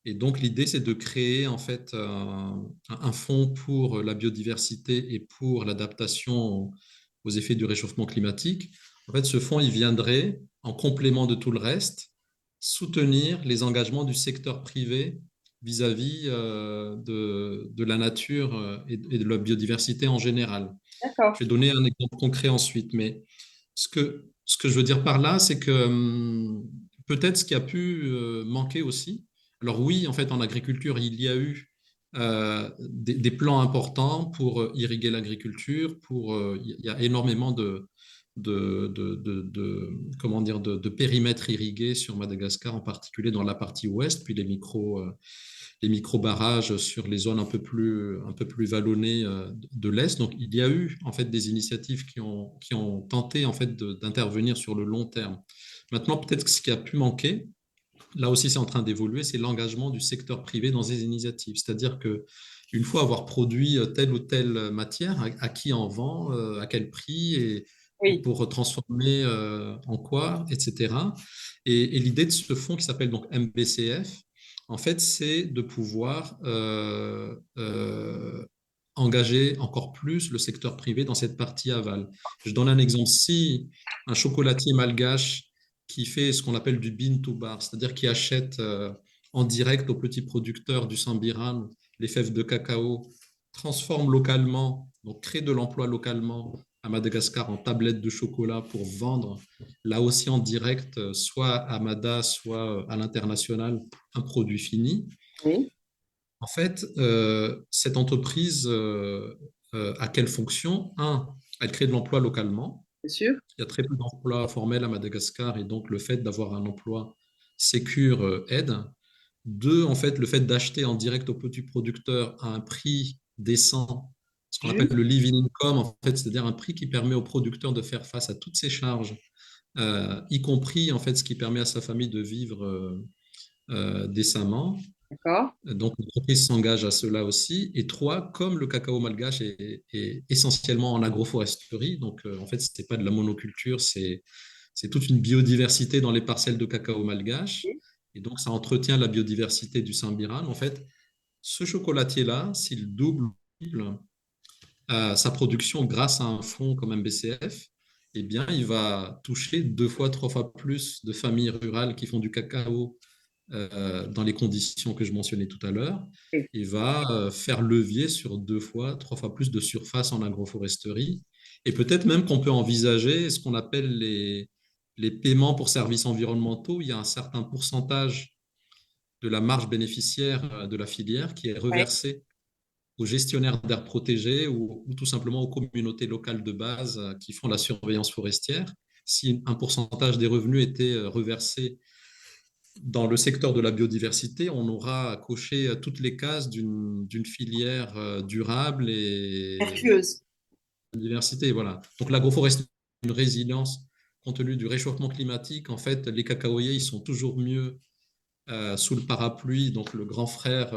Et donc, l'idée, c'est de créer en fait un fonds pour la biodiversité et pour l'adaptation aux effets du réchauffement climatique. En fait, ce fonds, il viendrait, en complément de tout le reste, soutenir les engagements du secteur privé vis-à-vis de la nature et de la biodiversité en général. d'accord, Je vais donner un exemple concret ensuite, mais ce que je veux dire par là, c'est que peut-être ce qui a pu manquer aussi, alors oui, en fait, en agriculture, il y a eu des plans importants pour irriguer l'agriculture, il y a énormément comment dire, de périmètres irrigués sur Madagascar, en particulier dans la partie ouest, puis les micro-barrages sur les zones un peu plus vallonnées de l'Est. Donc, il y a eu en fait des initiatives qui ont tenté en fait d'intervenir sur le long terme. Maintenant, peut-être que ce qui a pu manquer, là aussi c'est en train d'évoluer, c'est l'engagement du secteur privé dans ces initiatives. C'est-à-dire que une fois avoir produit telle ou telle matière, à qui en vend, à quel prix et Oui, pour transformer en quoi, etc. Et l'idée de ce fonds qui s'appelle donc MBCF, en fait, c'est de pouvoir engager encore plus le secteur privé dans cette partie aval. Je donne un exemple. Si un chocolatier malgache qui fait ce qu'on appelle du bean to bar, c'est-à-dire qui achète en direct aux petits producteurs du Sambiran les fèves de cacao, transforme localement, donc crée de l'emploi localement à Madagascar en tablettes de chocolat pour vendre là aussi en direct, soit à Mada, soit à l'international, un produit fini. oui, En fait, cette entreprise a quelle fonction? Un, elle crée de l'emploi localement. bien sûr. Il y a très peu d'emplois formels à Madagascar et donc le fait d'avoir un emploi sécure aide. Deux, en fait, le fait d'acheter en direct aux petits producteurs à un prix décent, ce qu'on appelle Juste, le living income, en fait, c'est-à-dire un prix qui permet aux producteurs de faire face à toutes ces charges, y compris en fait ce qui permet à sa famille de vivre décemment. d'accord. Donc, l'entreprise s'engage à cela aussi. Et trois, comme le cacao malgache est essentiellement en agroforesterie, donc en fait, ce n'est pas de la monoculture, c'est toute une biodiversité dans les parcelles de cacao malgache. Et donc, ça entretient la biodiversité du Sambiran. En fait, ce chocolatier-là, s'il double sa production grâce à un fonds comme MBCF, eh bien, il va toucher deux fois, trois fois plus de familles rurales qui font du cacao dans les conditions que je mentionnais tout à l'heure, Oui. et va faire levier sur deux fois, trois fois plus de surface en agroforesterie. Et peut-être même qu'on peut envisager ce qu'on appelle les paiements pour services environnementaux. Il y a un certain pourcentage de la marge bénéficiaire de la filière qui est Ouais. reversée aux gestionnaires d'aires protégées ou tout simplement aux communautés locales de base qui font la surveillance forestière. Si un pourcentage des revenus était reversé dans le secteur de la biodiversité, on aura coché toutes les cases d'une filière durable et Vertueuse. biodiversité. Voilà. Donc l'agroforesterie, une résilience compte tenu du réchauffement climatique. En fait, les cacaoyers, ils sont toujours mieux sous le parapluie, donc le grand frère,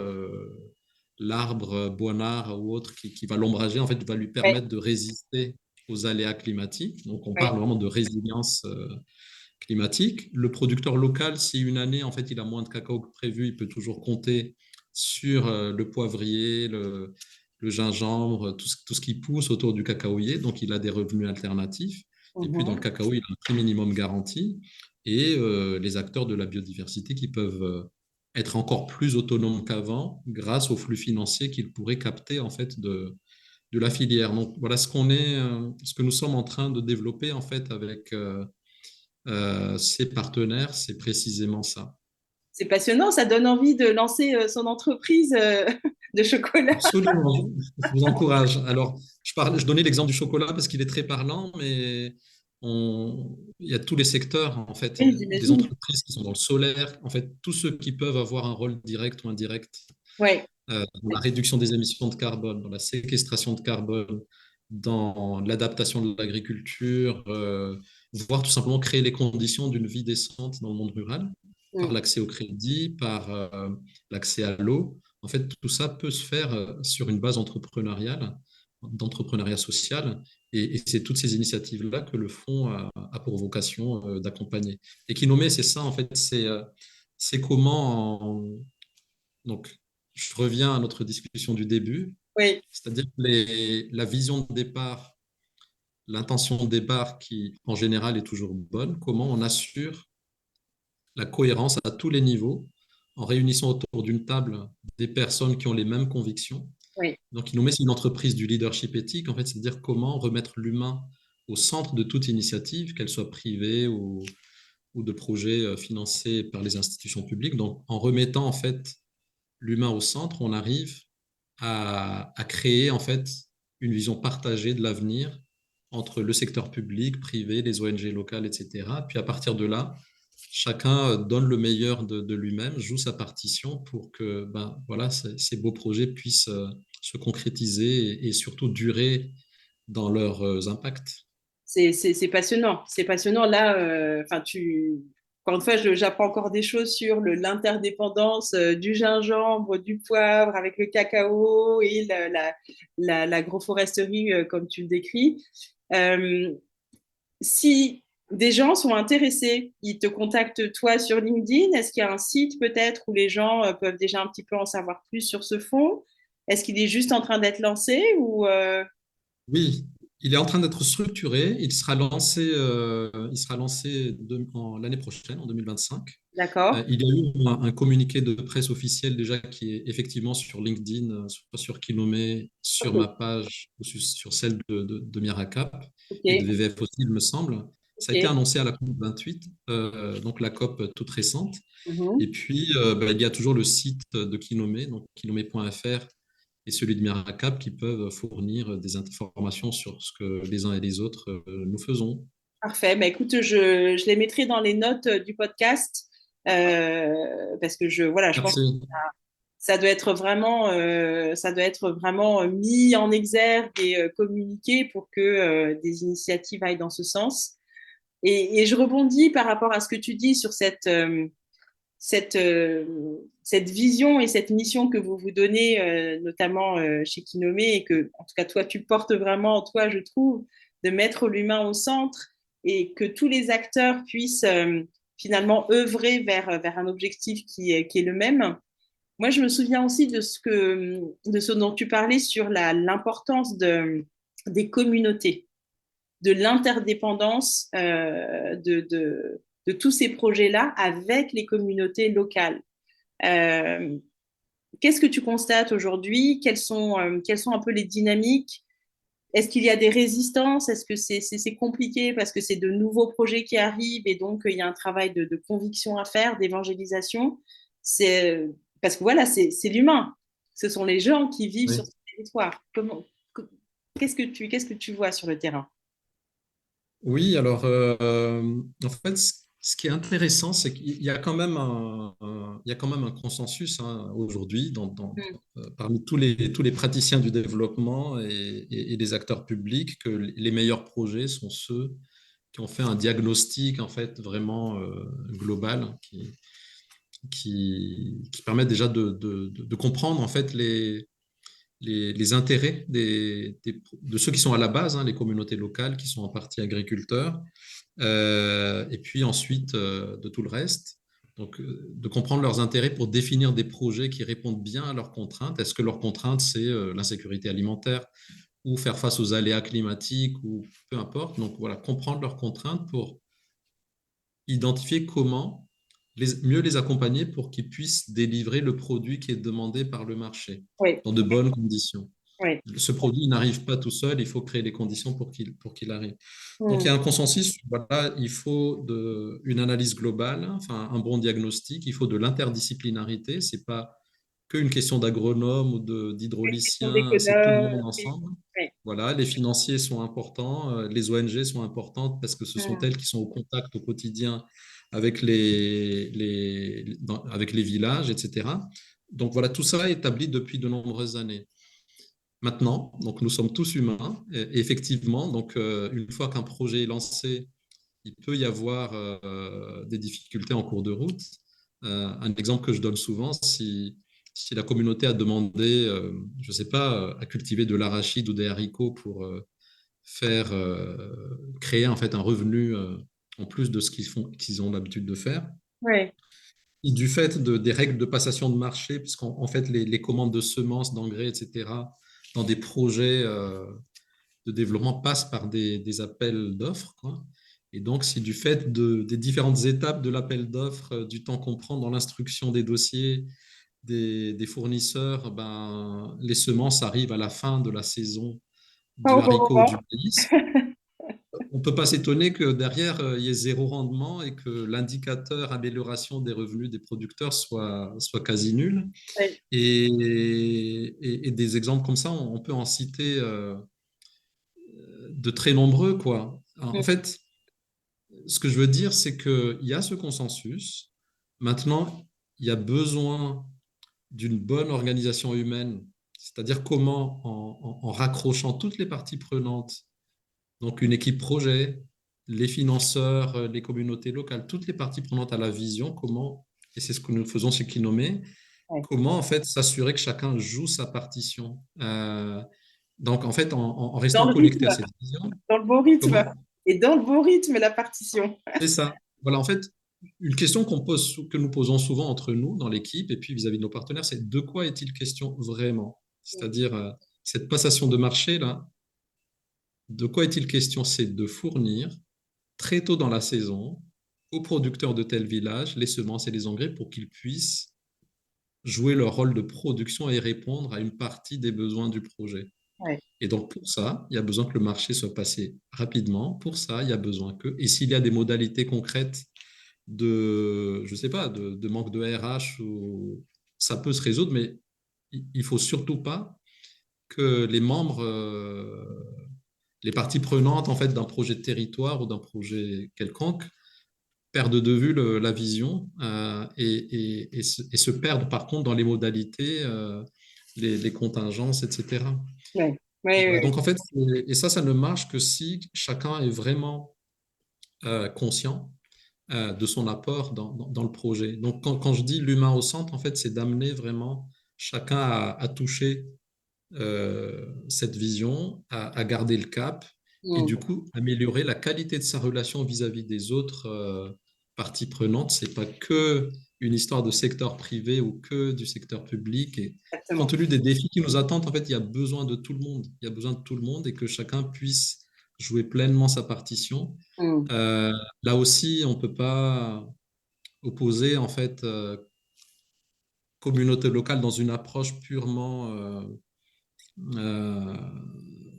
l'arbre, boinard ou autre qui va l'ombrager, en fait, va lui Ouais, permettre de résister aux aléas climatiques. Donc on ouais. parle vraiment de résilience climatique. Le producteur local, si une année, en fait, il a moins de cacao que prévu, il peut toujours compter sur le poivrier, le gingembre, tout ce qui pousse autour du cacaoyer. Donc, il a des revenus alternatifs. Et puis, dans le Mhm. cacao, il a un prix minimum garanti. Et les acteurs de la biodiversité qui peuvent être encore plus autonomes qu'avant grâce aux flux financiers qu'ils pourraient capter, en fait, de la filière. Donc, voilà ce que nous sommes en train de développer, en fait, avec ses partenaires, c'est précisément ça. C'est passionnant, ça donne envie de lancer son entreprise de chocolat. Absolument, je vous encourage. Alors, je donnais l'exemple du chocolat parce qu'il est très parlant, mais il y a tous les secteurs, en fait, Oui, des j'imagine. entreprises qui sont dans le solaire, en fait, tous ceux qui peuvent avoir un rôle direct ou indirect Ouais. dans la réduction des émissions de carbone, dans la séquestration de carbone, dans l'adaptation de l'agriculture, voire tout simplement créer les conditions d'une vie décente dans le monde rural, par Mm. l'accès au crédit, par l'accès à l'eau. En fait, tout ça peut se faire sur une base entrepreneuriale, d'entrepreneuriat social, et c'est toutes ces initiatives-là que le fonds a pour vocation d'accompagner. Et Kinome, c'est ça, en fait, c'est comment donc, je reviens à notre discussion du début, Oui, c'est-à-dire la vision de départ, l'intention de départ qui, en général, est toujours bonne. Comment on assure la cohérence à tous les niveaux en réunissant autour d'une table des personnes qui ont les mêmes convictions. oui. Donc, Innomé, c'est une entreprise du leadership éthique, en fait, c'est-à-dire comment remettre l'humain au centre de toute initiative, qu'elle soit privée ou de projets financés par les institutions publiques. Donc, en remettant, en fait, l'humain au centre, on arrive à créer en fait une vision partagée de l'avenir entre le secteur public, privé, les ONG locales, etc. Puis à partir de là, chacun donne le meilleur de lui-même, joue sa partition pour que ben, voilà, ces beaux projets puissent se concrétiser et surtout durer dans leurs impacts. C'est passionnant. C'est passionnant. Là, enfin, encore une fois, j'apprends encore des choses sur l'interdépendance du gingembre, du poivre avec le cacao et l'agroforesterie, comme tu le décris. Euh, Si des gens sont intéressés, ils te contactent toi sur LinkedIn. Est-ce qu'il y a un site peut-être où les gens peuvent déjà un petit peu en savoir plus sur ce fonds? Est-ce qu'il est juste en train d'être lancé ou Oui, il est en train d'être structuré. Il sera lancé l'année prochaine, en 2025. d'accord? Il y a eu un communiqué de presse officiel déjà qui est effectivement sur LinkedIn, soit sur Kinomé, sur ma Ok, page ou sur celle de Miracap et de ok, VVF aussi, il me semble. Ça a été ok. annoncé à la COP 28, donc la COP toute récente. Et Mhm. puis, il y a toujours le site de Kinomé, donc kinomé.fr, et celui de Miracap qui peuvent fournir des informations sur ce que les uns et les autres nous faisons. Parfait. Bah, écoute, je les mettrai dans les notes du podcast parce que voilà, je pense que Merci. ça doit être vraiment mis en exergue et communiqué pour que des initiatives aillent dans ce sens. Et je rebondis par rapport à ce que tu dis sur cette, euh, cette vision et cette mission que vous vous donnez, notamment chez Kinomé, et que, en tout cas, toi, tu portes vraiment en toi, je trouve, de mettre l'humain au centre et que tous les acteurs puissent finalement œuvrer vers un objectif qui est le même. Moi, je me souviens aussi de ce dont tu parlais sur l'importance des communautés, de l'interdépendance de tous ces projets-là avec les communautés locales. Euh, Qu'est-ce que tu constates aujourd'hui? Quelles sont un peu les dynamiques? Est-ce qu'il y a des résistances? Est-ce que c'est compliqué parce que c'est de nouveaux projets qui arrivent et donc il y a un travail de conviction à faire, d'évangélisation? C'est parce que voilà, c'est l'humain. Ce sont les gens qui vivent sur Oui. ce territoire. Qu'est-ce que tu vois sur le terrain? Oui, alors en fait, ce qui est intéressant, c'est qu'il y a quand même il y a quand même un consensus hein, aujourd'hui Mm. parmi tous les praticiens du développement et les acteurs publics que les meilleurs projets sont ceux qui ont fait un diagnostic en fait vraiment global qui permettent déjà de comprendre en fait les intérêts de ceux qui sont à la base, hein, les communautés locales qui sont en partie agriculteurs, et puis ensuite de tout le reste. Donc, de comprendre leurs intérêts pour définir des projets qui répondent bien à leurs contraintes. Est-ce que leurs contraintes, c'est l'insécurité alimentaire ou faire face aux aléas climatiques ou peu importe. Donc, voilà, comprendre leurs contraintes pour identifier comment mieux les accompagner pour qu'ils puissent délivrer le produit qui est demandé par le marché Oui, dans de bonnes conditions. oui. Ce produit n'arrive pas tout seul, il faut créer les conditions pour qu'il arrive. Donc il y Mm. a un consensus, voilà, il faut une analyse globale, enfin un bon diagnostic, il faut de l'interdisciplinarité, c'est pas qu'une question d'agronome ou Question d'hydraulicien, c'est tout le d'économe. monde Oui, ensemble. oui. Voilà, les financiers sont importants, les ONG sont importantes parce que ce sont Mm. elles qui sont au contact au quotidien avec avec les villages, etc. Donc voilà, tout ça est établi depuis de nombreuses années. Maintenant, donc nous sommes tous humains, et effectivement, donc une fois qu'un projet est lancé, il peut y avoir des difficultés en cours de route. Un exemple que je donne souvent, si la communauté a demandé, je ne sais pas, à cultiver de l'arachide ou des haricots pour faire créer en fait un revenu en plus de ce qu'ils ont l'habitude de faire. Oui. Et du fait des règles de passation de marché, puisqu'en en fait les commandes de semences, d'engrais, etc., dans des projets de développement passent par des appels d'offres, quoi. Et donc, si du fait des différentes étapes de l'appel d'offres, du temps qu'on prend dans l'instruction des dossiers des fournisseurs, ben, les semences arrivent à la fin de la saison Pas du au bon haricot ou du moment. maïs, on ne peut pas s'étonner que derrière, il y ait zéro rendement et que l'indicateur amélioration des revenus des producteurs soit quasi nul. Oui. Et des exemples comme ça, on peut en citer de très nombreux, quoi. En Mm. fait, ce que je veux dire, c'est qu'il y a ce consensus. Maintenant, il y a besoin d'une bonne organisation humaine, c'est-à-dire comment, en raccrochant toutes les parties prenantes, donc une équipe projet, les financeurs, les communautés locales, toutes les parties prenantes à la vision, comment, et c'est ce que nous faisons chez Kinomé, Ouais. comment en fait s'assurer que chacun joue sa partition. Donc en fait, en Dans restant le connecté rythme, à cette vision, dans le bon rythme. comment? Et dans le bon rythme, la partition. C'est ça. Voilà, en fait, une question qu'on pose, que nous posons souvent entre nous dans l'équipe et puis vis-à-vis de nos partenaires, c'est de quoi est-il question vraiment? C'est-à-dire, cette passation de marché, là, de quoi est-il question? C'est de fournir très tôt dans la saison aux producteurs de tel village les semences et les engrais pour qu'ils puissent jouer leur rôle de production et répondre à une partie des besoins du projet. Ouais. Et donc, pour ça, il y a besoin que le marché soit passé rapidement. Pour ça, il y a besoin que, et s'il y a des modalités concrètes de, je sais pas, de manque de RH, ou, ça peut se résoudre, mais il faut surtout pas que les membres, les parties prenantes en fait d'un projet de territoire ou d'un projet quelconque perdent de vue la vision et se perdent par contre dans les modalités, les contingences, etc. Ouais. Ouais, Voilà, ouais, donc en fait, et ça ne marche que si chacun est vraiment conscient de son apport dans le projet. Donc quand je dis l'humain au centre, en fait, c'est d'amener vraiment chacun à toucher cette vision, à garder le cap et ouais. du coup améliorer la qualité de sa relation vis-à-vis des autres parties prenantes. C'est pas que une histoire de secteur privé ou que du secteur public. Et compte Exactement. tenu des défis qui nous attendent, en fait, il y a besoin de tout le monde. Il y a besoin de tout le monde et que chacun puisse jouer pleinement sa partition. Mm. Euh, Là aussi, on peut pas opposer en fait communauté locale dans une approche purement euh,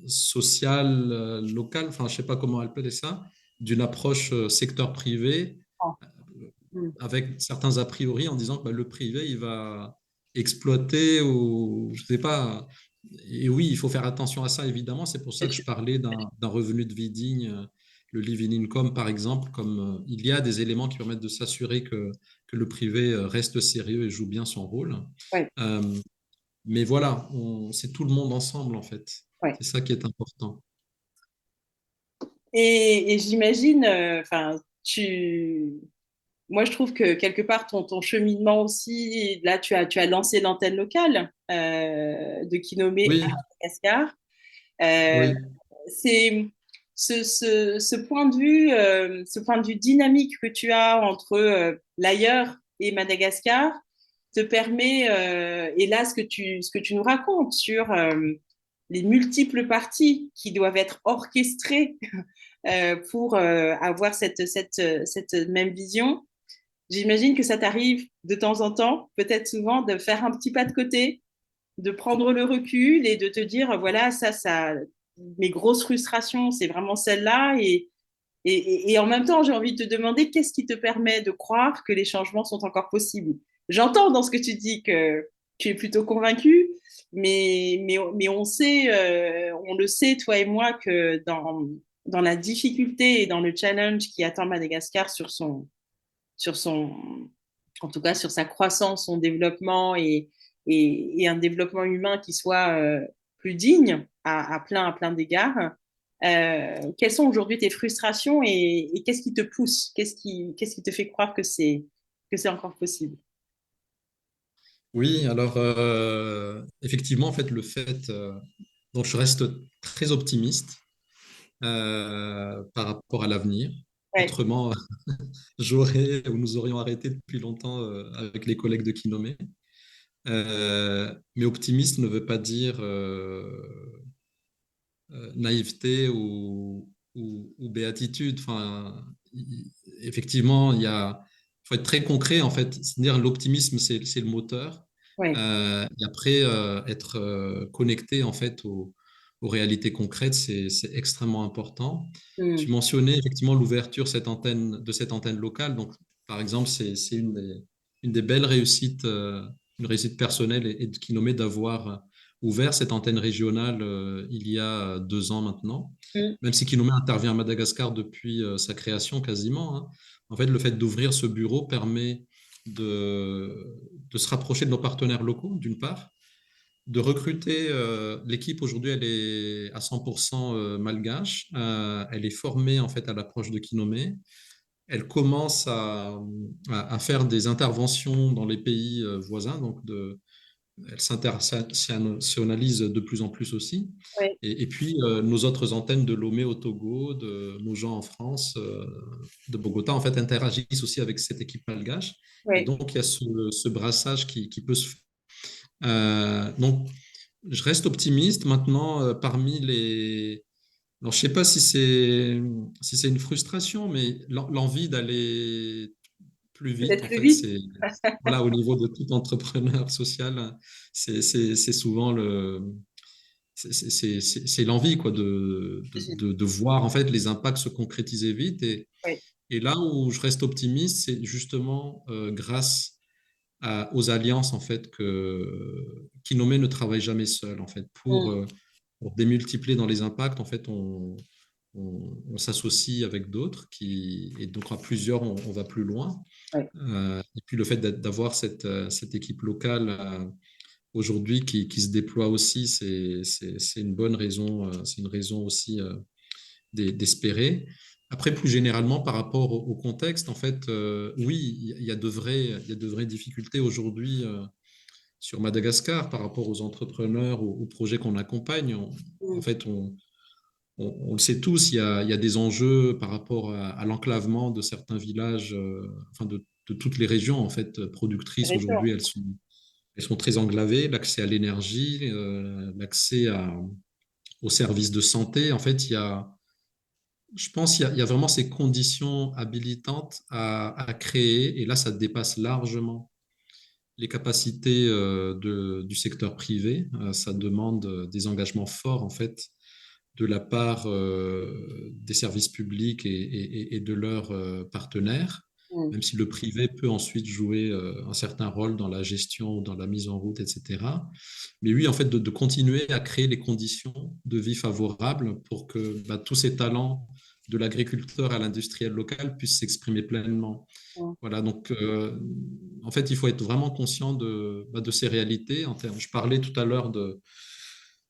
sociale, locale, enfin, je sais pas comment appeler ça, d'une approche secteur privé Ah. Mm. avec certains a priori en disant que bah, le privé, il va exploiter ou je sais pas. Et oui, il faut faire attention à ça, évidemment. C'est pour ça C'est que je sûr. parlais d'un revenu de vie digne, le living income, par exemple, comme il y a des éléments qui permettent de s'assurer que le privé reste sérieux et joue bien son rôle. Ouais, Euh, mais voilà, c'est tout le monde ensemble, en fait. ouais. C'est ça qui est important. Et j'imagine, enfin, moi, je trouve que quelque part, ton cheminement aussi, là, tu as lancé l'antenne locale de Kinomé à Oui, Madagascar. Euh, oui, c'est ce point de vue, ce point de vue dynamique que tu as entre l'ailleurs et Madagascar te permet, et là, ce que tu nous racontes sur les multiples parties qui doivent être orchestrées pour avoir cette même vision. J'imagine que ça t'arrive de temps en temps, peut-être souvent, de faire un petit pas de côté, de prendre le recul et de te dire, voilà, mes grosses frustrations, c'est vraiment celle-là. Et en même temps, j'ai envie de te demander qu'est-ce qui te permet de croire que les changements sont encore possibles. J'entends dans ce que tu dis que tu es plutôt convaincu, mais on sait, on le sait, toi et moi, que dans la difficulté et dans le challenge qui attend Madagascar sur son, en tout cas sur sa croissance, son développement et un développement humain qui soit plus digne à plein d'égards. Quelles sont aujourd'hui tes frustrations et qu'est-ce qui te pousse? Qu'est-ce qui te fait croire que c'est encore possible? oui. Alors, effectivement, en fait, donc je reste très optimiste par rapport à l'avenir. Ouais, Autrement, j'aurais ou nous aurions arrêté depuis longtemps avec les collègues de Kinomé. Mais optimiste ne veut pas dire naïveté ou béatitude. Enfin, effectivement, faut être très concret en fait. C'est-à-dire l'optimisme, c'est le moteur. ouais. Et après, être connecté en fait aux réalités concrètes, c'est extrêmement important. Tu Mm, mentionnais effectivement l'ouverture de cette antenne locale. Donc, par exemple, c'est une des belles réussites, une réussite personnelle et de Kinomé d'avoir ouvert cette antenne régionale il y a 2 ans maintenant. mm, Même si Kinomé intervient à Madagascar depuis sa création quasiment, hein. En fait, le fait d'ouvrir ce bureau permet de se rapprocher de nos partenaires locaux, d'une part, de recruter. L'équipe aujourd'hui, elle est à 100% malgache. Elle est formée en fait à l'approche de Kinome. Elle commence à faire des interventions dans les pays voisins, donc elle s'internationalise de plus en plus aussi. Oui, Et puis, nos autres antennes de Lomé au Togo, de nos gens en France, de Bogota, en fait, interagissent aussi avec cette équipe malgache. Et oui, donc, il y a ce brassage qui peut se faire. Donc, je reste optimiste. Maintenant, parmi les... Alors, je ne sais pas si c'est une frustration, mais l'envie d'aller plus vite, peut-être en plus fait, vite. c'est voilà, au niveau de tout entrepreneur social, c'est souvent c'est l'envie quoi de voir en fait les impacts se concrétiser vite Oui. et là où je reste optimiste, c'est justement grâce aux alliances en fait que Kinome ne travaille jamais seul en fait Mm. pour démultiplier dans les impacts en fait on s'associe avec d'autres et donc à plusieurs on va plus loin. Oui. Et puis le fait d'avoir cette équipe locale aujourd'hui qui se déploie aussi, c'est une bonne raison, c'est une raison aussi d'espérer. Après, plus généralement, par rapport au contexte, en fait, oui, il y a de vraies difficultés aujourd'hui sur Madagascar par rapport aux entrepreneurs, aux projets qu'on accompagne. En Mm. fait, on le sait tous, il y a des enjeux par rapport à l'enclavement de certains villages, enfin de toutes les régions en fait productrices Bien sûr. aujourd'hui, elles sont très enclavées. L'accès à l'énergie, l'accès aux services de santé, en fait, je pense qu'il y a vraiment ces conditions habilitantes à créer, et là, ça dépasse largement les capacités du secteur privé. Ça demande des engagements forts, en fait, de la part des services publics et de leurs partenaires, Mm. même si le privé peut ensuite jouer un certain rôle dans la gestion ou dans la mise en route, etc. Mais oui, en fait, de continuer à créer les conditions de vie favorables pour que tous ces talents de l'agriculteur à l'industriel local puissent s'exprimer pleinement. Mm. Voilà, donc en fait, il faut être vraiment conscient de ces réalités. Je parlais tout à l'heure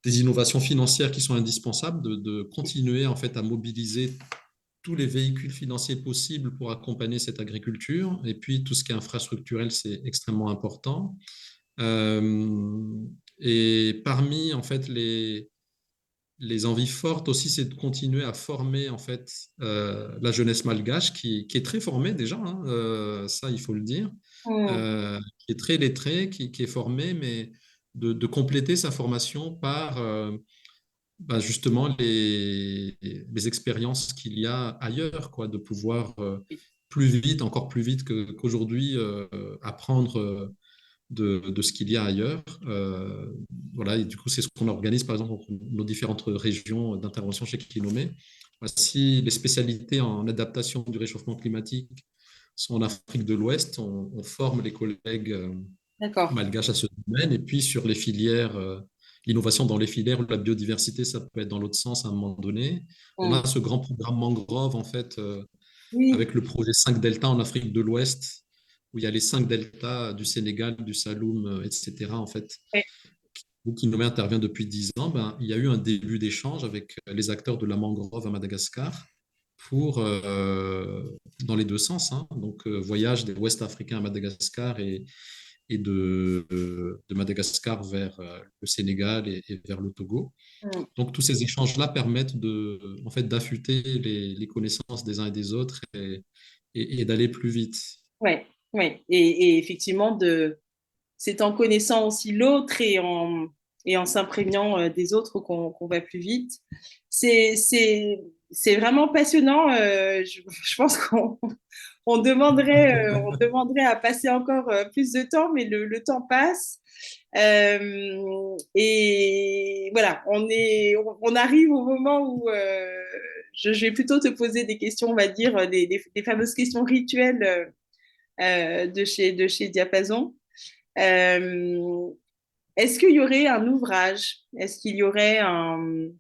des innovations financières qui sont indispensables, de continuer en fait à mobiliser tous les véhicules financiers possibles pour accompagner cette agriculture. Et puis tout ce qui est infrastructurel, c'est extrêmement important. Euh, et parmi en fait les envies fortes aussi, c'est de continuer à former en fait la jeunesse malgache qui est très formée déjà, hein, ça il faut le dire, Mm. qui est très lettrée, qui est formée, mais de compléter sa formation par justement les expériences qu'il y a ailleurs, quoi, de pouvoir plus vite, encore plus vite qu'aujourd'hui, apprendre de ce qu'il y a ailleurs. Voilà, et du coup, c'est ce qu'on organise, par exemple, dans nos différentes régions d'intervention chez Kinome. Si les spécialités en adaptation du réchauffement climatique sont en Afrique de l'Ouest, on forme les collègues D'accord. malgaches à ce domaine. Et puis, sur les filières, l'innovation dans les filières ou la biodiversité, ça peut être dans l'autre sens à un moment donné. On Mm. a ce grand programme mangrove, en fait, Oui. avec le projet 5 Delta en Afrique de l'Ouest, où il y a les 5 deltas du Sénégal, du Saloum, etc. En fait, Oui. où Kinome intervient depuis 10 ans, il y a eu un début d'échange avec les acteurs de la mangrove à Madagascar pour, dans les deux sens, hein, donc voyage des Ouest Africains à Madagascar et de Madagascar vers le Sénégal et vers le Togo. Mm. Donc tous ces échanges-là permettent en fait, d'affûter les connaissances des uns et des autres et d'aller plus vite. Ouais, ouais. Et effectivement, c'est en connaissant aussi l'autre et en s'imprégnant des autres qu'on va plus vite. C'est, c'est, c'est vraiment passionnant. Je pense on demanderait à passer encore plus de temps, mais le temps passe. Et voilà, on arrive au moment où je vais plutôt te poser des questions, on va dire, des fameuses questions rituelles de chez Diapason. Euh, Est-ce qu'il y aurait un ouvrage? Est-ce qu'il y aurait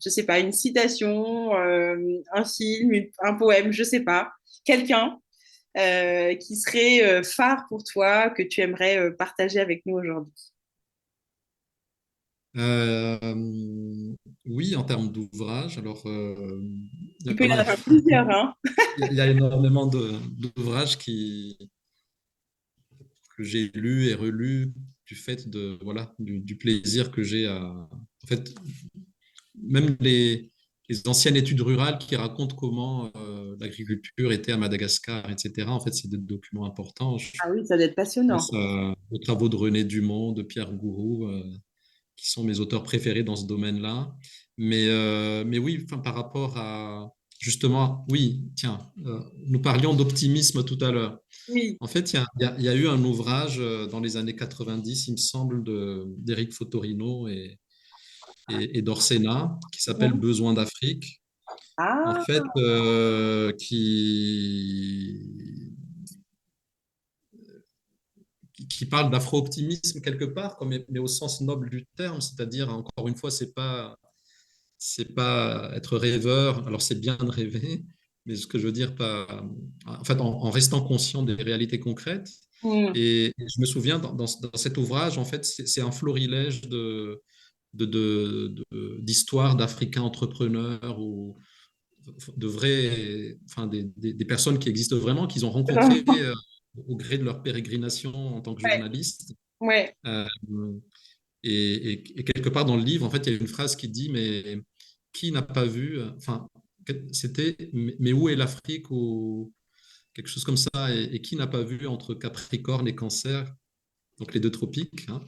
je sais pas, une citation, un film, un poème, je sais pas, quelqu'un qui serait phare pour toi, que tu aimerais partager avec nous aujourd'hui? Euh, oui, en termes d'ouvrages, alors il y Il a peut pas y en mal, avoir plusieurs, hein. il y a énormément d'ouvrages que j'ai lus et relus du fait de voilà du plaisir que j'ai à en fait même les anciennes études rurales qui racontent comment l'agriculture était à Madagascar, etc. En fait, c'est des documents importants. Je Ah oui, ça doit être passionnant. pense aux travaux de René Dumont, de Pierre Gourou, qui sont mes auteurs préférés dans ce domaine-là. Mais oui, enfin, par rapport à justement, oui, tiens, nous parlions d'optimisme tout à l'heure. Oui. En fait, il y a eu un ouvrage dans les années 90, il me semble, d'Éric Fotorino et d'Orsena, qui s'appelle Mhm. Besoin d'Afrique, en Ah, fait, qui parle d'afro-optimisme quelque part, mais au sens noble du terme, c'est-à-dire, encore une fois, c'est pas être rêveur, alors c'est bien de rêver, mais ce que je veux dire, pas, en fait, en restant conscient des réalités concrètes. mm, Et je me souviens, dans cet ouvrage, en fait, c'est un florilège d'histoires d'Africains entrepreneurs ou de vrais, enfin, des personnes qui existent vraiment, qu'ils ont rencontrées vraiment. au gré de leur pérégrination en tant que Ouais, journaliste. ouais. Euh, et quelque part dans le livre, en fait, il y a une phrase qui dit, mais qui n'a pas vu, enfin, c'était, mais où est l'Afrique ou quelque chose comme ça, et qui n'a pas vu entre Capricorne et Cancer, donc les deux tropiques, hein,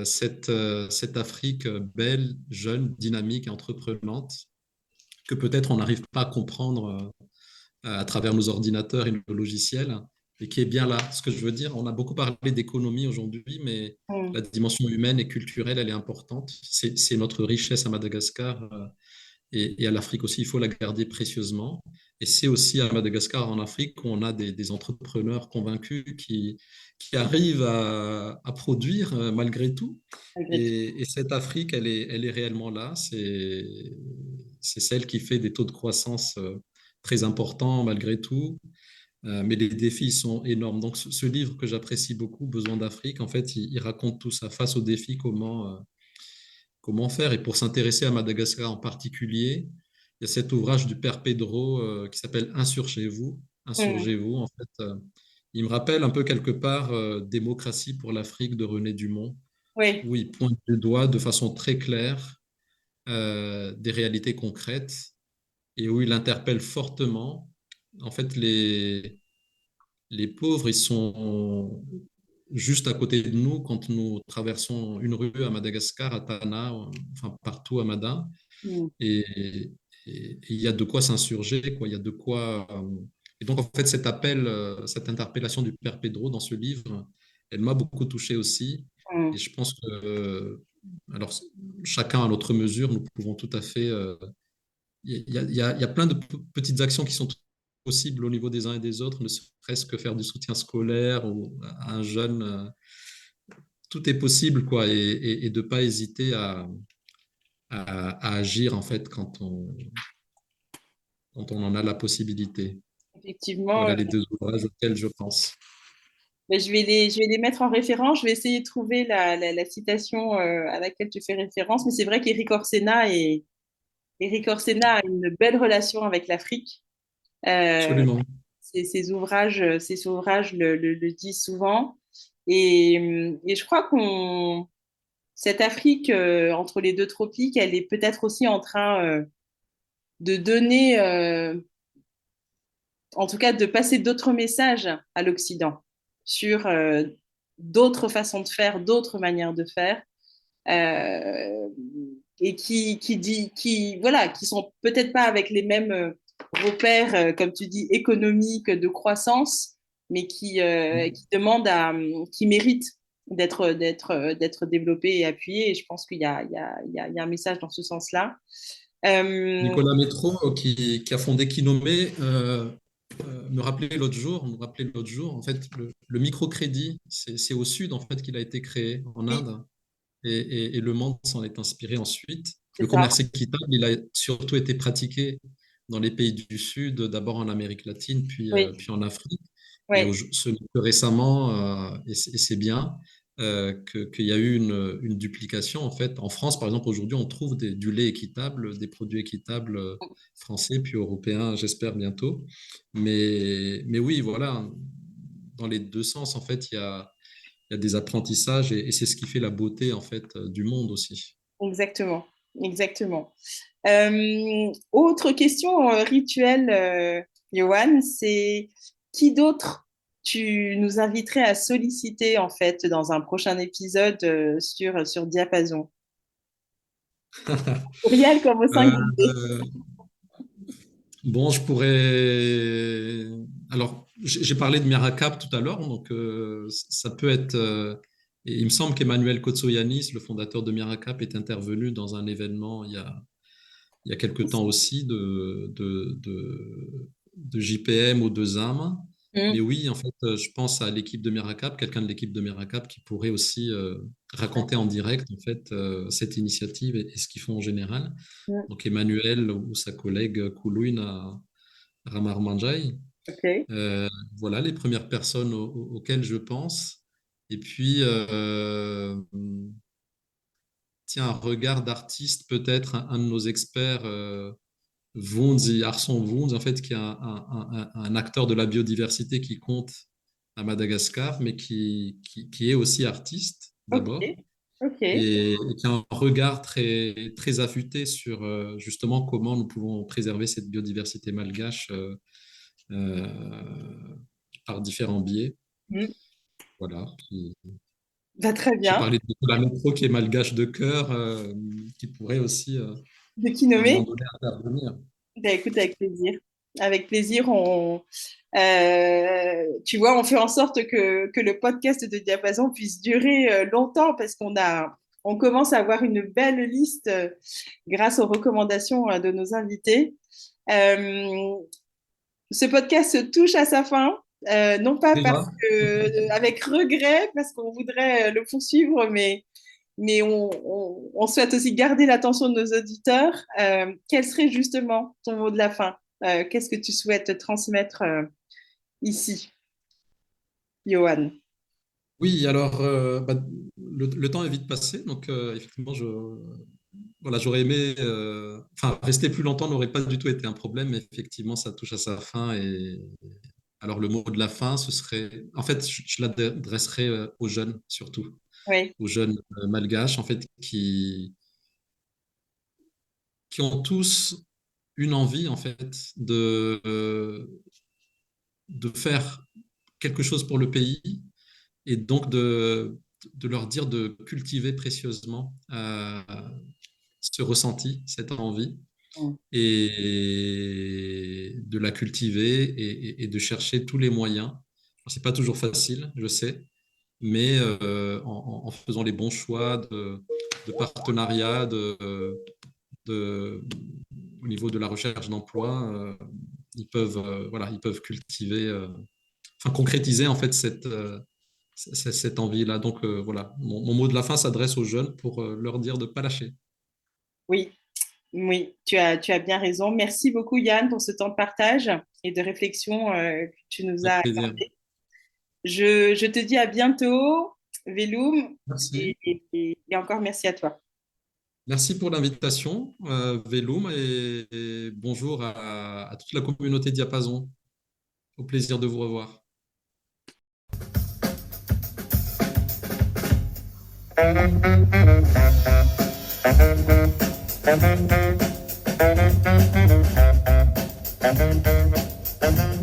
cette Afrique belle, jeune, dynamique et entreprenante que peut-être on n'arrive pas à comprendre à travers nos ordinateurs et nos logiciels, et qui est bien là. Ce que je veux dire, on a beaucoup parlé d'économie aujourd'hui, mais Mm. la dimension humaine et culturelle, elle est importante. C'est notre richesse à Madagascar et à l'Afrique aussi. Il faut la garder précieusement. Et c'est aussi à Madagascar, en Afrique, qu'on a des entrepreneurs convaincus qui arrivent à produire malgré tout. Malgré tout. Et cette Afrique, elle est réellement là. C'est celle qui fait des taux de croissance très importants malgré tout. Mais les défis sont énormes. Donc, ce livre que j'apprécie beaucoup, Besoin d'Afrique, en fait, il raconte tout ça face aux défis, comment faire. Et pour s'intéresser à Madagascar en particulier, il y a cet ouvrage du père Pedro qui s'appelle Insurgez-vous. Mm. Insurgez-vous, en fait. Il me rappelle un peu quelque part Démocratie pour l'Afrique de René Dumont, Oui. où il pointe du doigt de façon très claire des réalités concrètes et où il interpelle fortement. En fait, les pauvres, ils sont juste à côté de nous quand nous traversons une rue à Madagascar, à Tana, enfin partout à Mada. Mm. Et il y a de quoi s'insurger, quoi. Il y a de quoi. Et donc, en fait, cet appel, cette interpellation du père Pedro dans ce livre, elle m'a beaucoup touché aussi. Et Mm. je pense que, alors, chacun à notre mesure, nous pouvons tout à fait. Il y a plein de petites actions qui sont possibles au niveau des uns et des autres, ne serait-ce que faire du soutien scolaire ou à un jeune. Tout est possible, quoi. Et de ne pas hésiter à agir, en fait, quand on en a la possibilité. Effectivement, Voilà les deux ouvrages auxquels je pense. mais je vais les mettre en référence. Je vais essayer de trouver la citation à laquelle tu fais référence. Mais c'est vrai Éric Orsena a une belle relation avec l'Afrique. Euh, Absolument. ses ouvrages le disent souvent. Et je crois cette Afrique entre les deux tropiques, elle est peut-être aussi en train de donner, en tout cas, de passer d'autres messages à l'Occident sur d'autres façons de faire, d'autres manières de faire, euh, et voilà, qui sont peut-être pas avec les mêmes repères, comme tu dis, économiques de croissance, mais qui demandent qui méritent d'être développés et appuyés. Et je pense qu'il y a un message dans ce sens-là. Euh, Nicolas Métro, qui a fondé Kinomé, me rappelait l'autre jour, en fait, le microcrédit, c'est au sud, en fait, qu'il a été créé, en oui, Inde. Et le monde s'en est inspiré ensuite. c'est Le ça. commerce équitable, il a surtout été pratiqué dans les pays du Sud, d'abord en Amérique latine, Oui, puis en Afrique. Et oui, ce n'est que récemment, et c'est bien. qu'il y a eu une duplication. En fait, en France, par exemple, aujourd'hui, on trouve du lait équitable, des produits équitables français, puis européens, j'espère bientôt. Mais oui, voilà, dans les deux sens, en fait, il y a des apprentissages et c'est ce qui fait la beauté, en fait, du monde aussi. Exactement, exactement. Autre question rituelle, Johan, c'est qui d'autre tu nous inviterais à solliciter en fait dans un prochain épisode sur Diapason? Pluriel comme au singulier. Euh, bon, je pourrais. Alors, j'ai parlé de Miracap tout à l'heure, donc ça peut être. Et il me semble qu'Emmanuel Kotsoyanis, le fondateur de Miracap, est intervenu dans un événement il y a quelque temps aussi de JPM aux deux âmes. Mais Mm. oui, en fait, je pense à l'équipe de Miracap, quelqu'un de l'équipe de Miracap qui pourrait aussi raconter en direct en fait cette initiative et ce qu'ils font en général. Mm. Donc Emmanuel ou sa collègue Koulouine à Ramar Manjai. Ok, Euh, voilà les premières personnes auxquelles je pense. Et puis, tiens, un regard d'artiste, peut-être un de nos experts, Wunz, Arson Wunz, en fait, qui est un acteur de la biodiversité qui compte à Madagascar, mais qui est aussi artiste ok, d'abord, ok. et qui a un regard très, très affûté sur justement comment nous pouvons préserver cette biodiversité malgache euh, par différents biais. Mm. Voilà. Va très J'ai bien. parlé de la métro qui est malgache de cœur, qui pourrait aussi, De qui à un moment nommer? donné, intervenir. Bah, écoute, avec plaisir. Avec plaisir, tu vois, on fait en sorte que le podcast de Diapason puisse durer longtemps parce on commence à avoir une belle liste grâce aux recommandations de nos invités. Euh, Ce podcast touche à sa fin, non pas parce Déjà, que, avec regret, parce qu'on voudrait le poursuivre, mais on souhaite aussi garder l'attention de nos auditeurs. Quel serait justement ton mot de la fin? Qu'est-ce que tu souhaites transmettre ici, Johan? oui, alors bah, le temps est vite passé, donc effectivement, voilà, j'aurais aimé, enfin, rester plus longtemps n'aurait pas du tout été un problème, mais effectivement, ça touche à sa fin. Et alors, le mot de la fin, ce serait, en fait, je l'adresserai aux jeunes surtout, Oui, aux jeunes malgaches, en fait, qui ont tous une envie, en fait, de faire quelque chose pour le pays et donc de leur dire de cultiver précieusement ce ressenti, cette envie, et de la cultiver et de chercher tous les moyens. C'est pas toujours facile, je sais, mais en faisant les bons choix de partenariat, de, au niveau de la recherche d'emploi, voilà, ils peuvent cultiver, enfin concrétiser en fait cette envie-là. Donc voilà, mon mot de la fin s'adresse aux jeunes pour leur dire de ne pas lâcher. oui, oui, tu as bien raison. Merci beaucoup, Yann, pour ce temps de partage et de réflexion que tu nous as Avec plaisir. accordé. Je te dis à bientôt, Veloum, Merci. et encore merci à toi. Merci pour l'invitation, Veloum, et bonjour à toute la communauté Diapason. Au plaisir de vous revoir. Thank you.